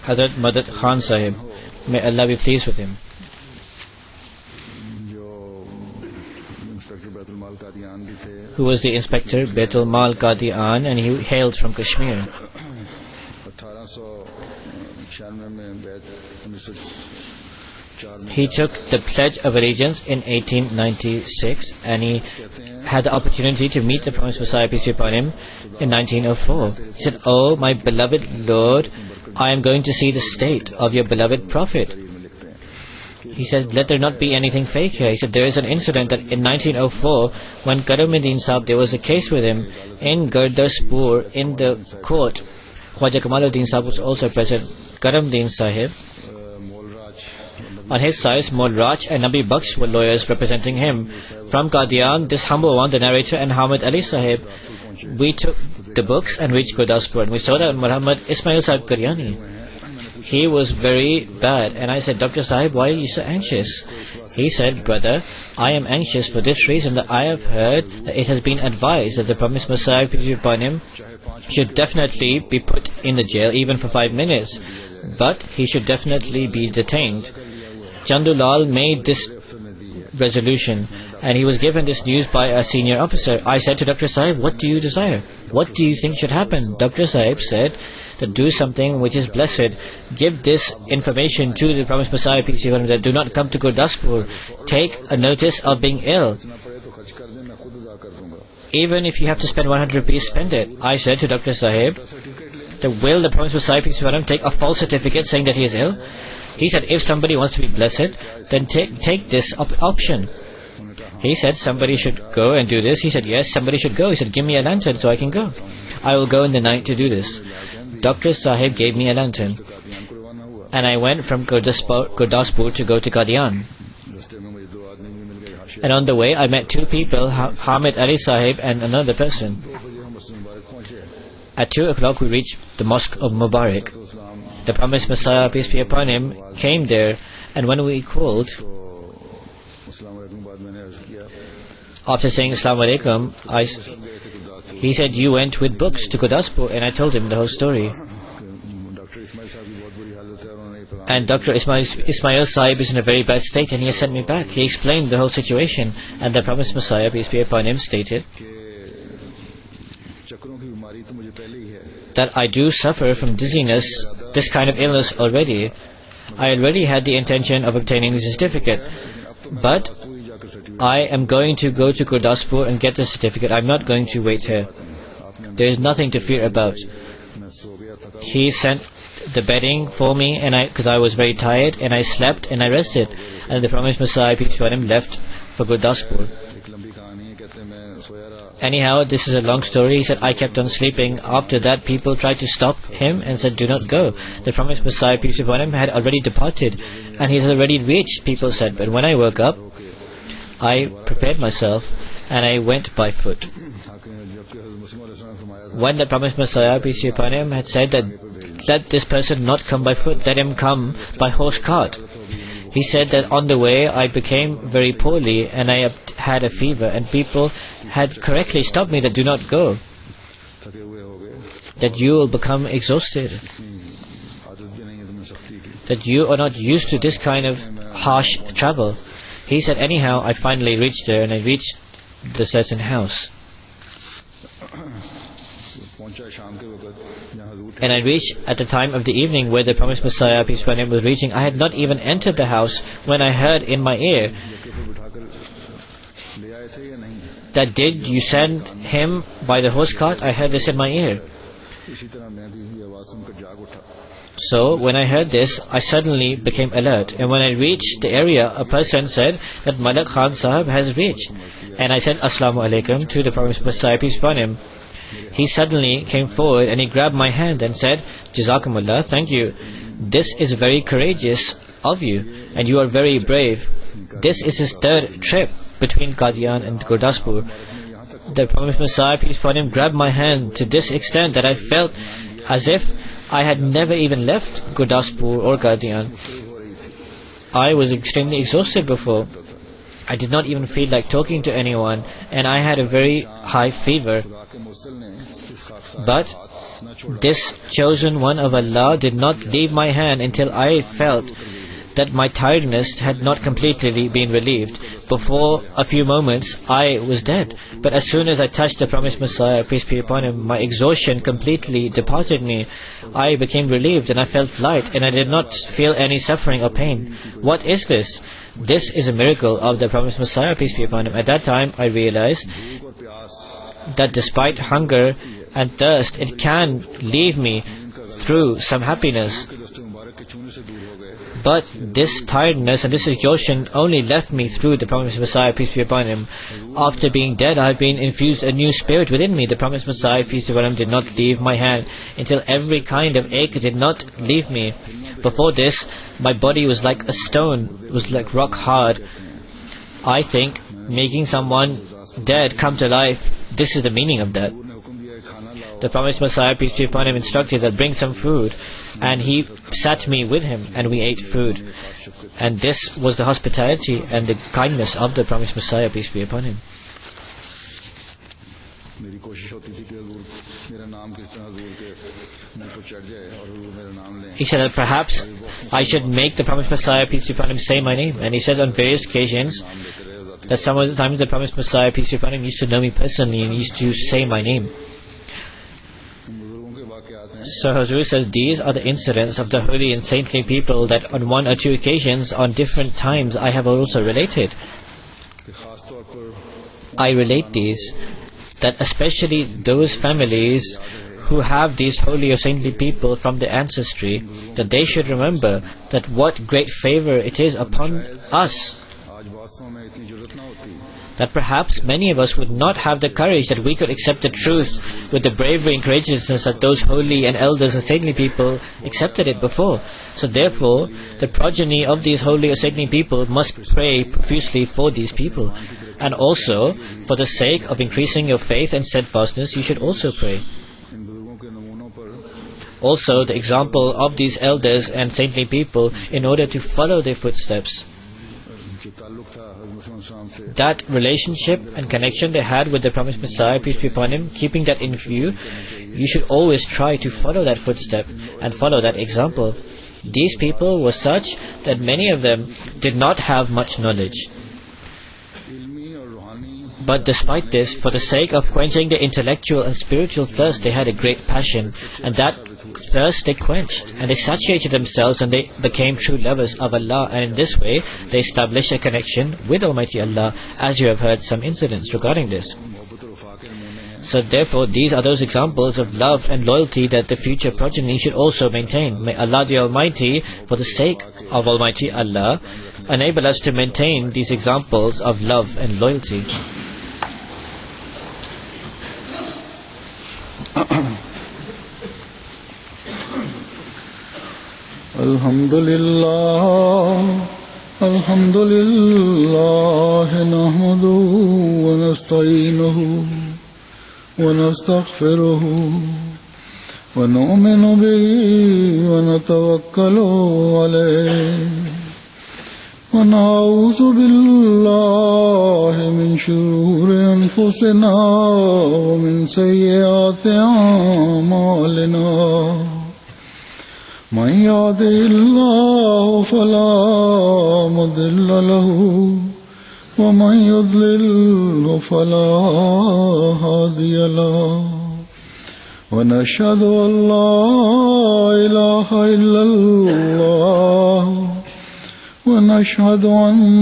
Hazrat Madad Khan Sahib, may Allah be pleased with him, who was the inspector Baitul Mal Qadian, and he hailed from Kashmir. He took the Pledge of Allegiance in 1896, and he had the opportunity to meet the promised Messiah, peace be upon him, in 1904. He said, "Oh, my beloved Lord, I am going to see the state of your beloved Prophet." He said, "Let there not be anything fake here." He said, "There is an incident that in 1904, when Karamuddin Sahib, there was a case with him in Gurdaspur in the court. Khwaja Kamaluddin Sahib was also present. Karamuddin Sahib, on his side, Maul Raj and Nabi Baksh were lawyers representing him. From Qadian, this humble one, the narrator, and Hamid Ali Sahib, we took the books and reached Gurdaspur, and we saw that Muhammad Ismail Sahib Karyani. He was very bad, and I said, "Dr. Sahib, why are you so anxious?" He said, "Brother, I am anxious for this reason, that I have heard that it has been advised that the promised Messiah, peace be upon him, should definitely be put in the jail even for 5 minutes, but he should definitely be detained." Chandulal made this resolution, and he was given this news by a senior officer. I said to Dr. Sahib, "What do you desire? What do you think should happen?" Dr. Sahib said to do something which is blessed. Give this information to the promised Messiah, peace be upon him, that do not come to Gurdaspur. Take a notice of being ill. Even if you have to spend 100 rupees, spend it. I said to Dr. Sahib, will the promised Messiah, peace be upon him, take a false certificate saying that he is ill? He said, if somebody wants to be blessed, then take this option. He said, somebody should go and do this. He said, yes, somebody should go. He said, give me a lantern so I can go. I will go in the night to do this. Dr. Sahib gave me a lantern, and I went from Gurdaspur to go to Qadian. And on the way, I met two people, Hamid Ali Sahib and another person. At 2 o'clock, we reached the Mosque of Mubarak. The promised Messiah, peace be upon him, came there, and when we called, after saying Assalamu Alaikum, he said, you went with books to Gurdaspur, and I told him the whole story. And Dr. Ismail Sahib is in a very bad state, and he has sent me back. He explained the whole situation, and the promised Messiah, peace be upon him, stated that I do suffer from dizziness, this kind of illness already. I already had the intention of obtaining the certificate, but I am going to go to Gurdaspur and get the certificate. I'm not going to wait here. There is nothing to fear about. He sent the bedding for me, and because I was very tired, and I slept and I rested. And the promised Messiah, peace be upon him, left for Gurdaspur. Anyhow, this is a long story. He said, I kept on sleeping. After that, people tried to stop him and said, do not go. The promised Messiah, peace be upon him, had already departed, and he had already reached, people said. But when I woke up, I prepared myself, and I went by foot. When the promised Messiah, peace be upon him, had said that, let this person not come by foot, let him come by horse cart. He said that on the way I became very poorly and I had a fever, and people had correctly stopped me that do not go, that you will become exhausted, that you are not used to this kind of harsh travel. He said, anyhow, I finally reached there, and I reached the certain house. And I reached at the time of the evening where the promised Messiah, peace be upon him, was reaching. I had not even entered the house when I heard in my ear that, did you send him by the horse cart? I heard this in my ear. So when I heard this, I suddenly became alert. And when I reached the area, a person said that Malak Khan Sahab has reached. And I said, Assalamu alaikum, to the promised Messiah, peace be upon him. He suddenly came forward and he grabbed my hand and said, Jazakumullah, thank you. This is very courageous of you, and you are very brave. This is his third trip between Qadian and Gurdaspur. The promised Messiah, peace be upon him, grabbed my hand to this extent that I felt as if I had never even left Gurdaspur or Qadian. I was extremely exhausted before. I did not even feel like talking to anyone, and I had a very high fever. But this chosen one of Allah did not leave my hand until I felt that my tiredness had not completely been relieved. Before a few moments, I was dead. But as soon as I touched the promised Messiah, peace be upon him, my exhaustion completely departed me. I became relieved and I felt light, and I did not feel any suffering or pain. What is this? This is a miracle of the promised Messiah, peace be upon him. At that time, I realized that despite hunger and thirst, it can leave me through some happiness. But this tiredness and this exhaustion only left me through the promised Messiah, peace be upon him. After being dead, I have been infused a new spirit within me. The promised Messiah, peace be upon him, did not leave my hand until every kind of ache did not leave me. Before this, my body was like a stone, was like rock hard. I think making someone dead come to life, this is the meaning of that. The promised Messiah, peace be upon him, instructed that bring some food, and he sat me with him and we ate food. And this was the hospitality and the kindness of the promised Messiah, peace be upon him. He said that perhaps I should make the promised Messiah, peace be upon him, say my name. And he said on various occasions that some of the times the promised Messiah, peace be upon him, used to know me personally and used to say my name. So Hazur says, these are the incidents of the holy and saintly people that on one or two occasions, on different times, I have also related. I relate these, that especially those families who have these holy or saintly people from the ancestry, that they should remember that what great favor it is upon us, that perhaps many of us would not have the courage that we could accept the truth with the bravery and courageousness that those holy and elders and saintly people accepted it before. So therefore, the progeny of these holy or saintly people must pray profusely for these people. And also, for the sake of increasing your faith and steadfastness, you should also pray. Also, the example of these elders and saintly people in order to follow their footsteps. That relationship and connection they had with the promised Messiah, peace be upon him, keeping that in view, you should always try to follow that footstep and follow that example. These people were such that many of them did not have much knowledge. But despite this, for the sake of quenching the intellectual and spiritual thirst, they had a great passion, and that thirst they quenched, and they satiated themselves, and they became true lovers of Allah, and in this way they established a connection with Almighty Allah, as you have heard some incidents regarding this. So therefore, these are those examples of love and loyalty that the future progeny should also maintain. May Allah the Almighty, for the sake of Almighty Allah, enable us to maintain these examples of love and loyalty. Alhamdulillah, nahmaduhu wa nasta'inuhu wa nastaghfiruhu wa nu'minu bihi wa natawakkalu alayhi wa na'udhu billahi min shururi anfusina wa min sayyiati a'malina. من يهده الله فلا مضل له ومن يضلل فلا هادي له ونشهد أن لا إله إلا الله ونشهد أن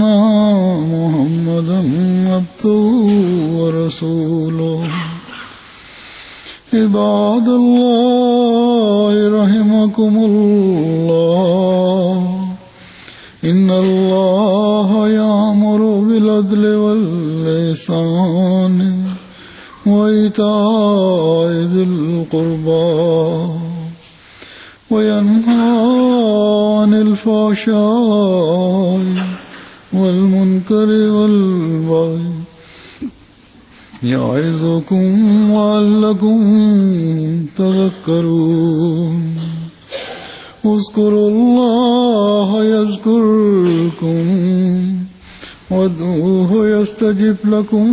محمدا عبده ورسوله عباد الله رحمكم الله إن الله يأمر بالعدل والإحسان وإيتاء ذي القربى وينهى عن الفحشاء والمنكر والبغي يعظكم لعلكم تذكرون اذكروا الله يذكركم وادعوه يستجب لكم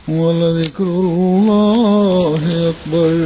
ولذكر الله أكبر.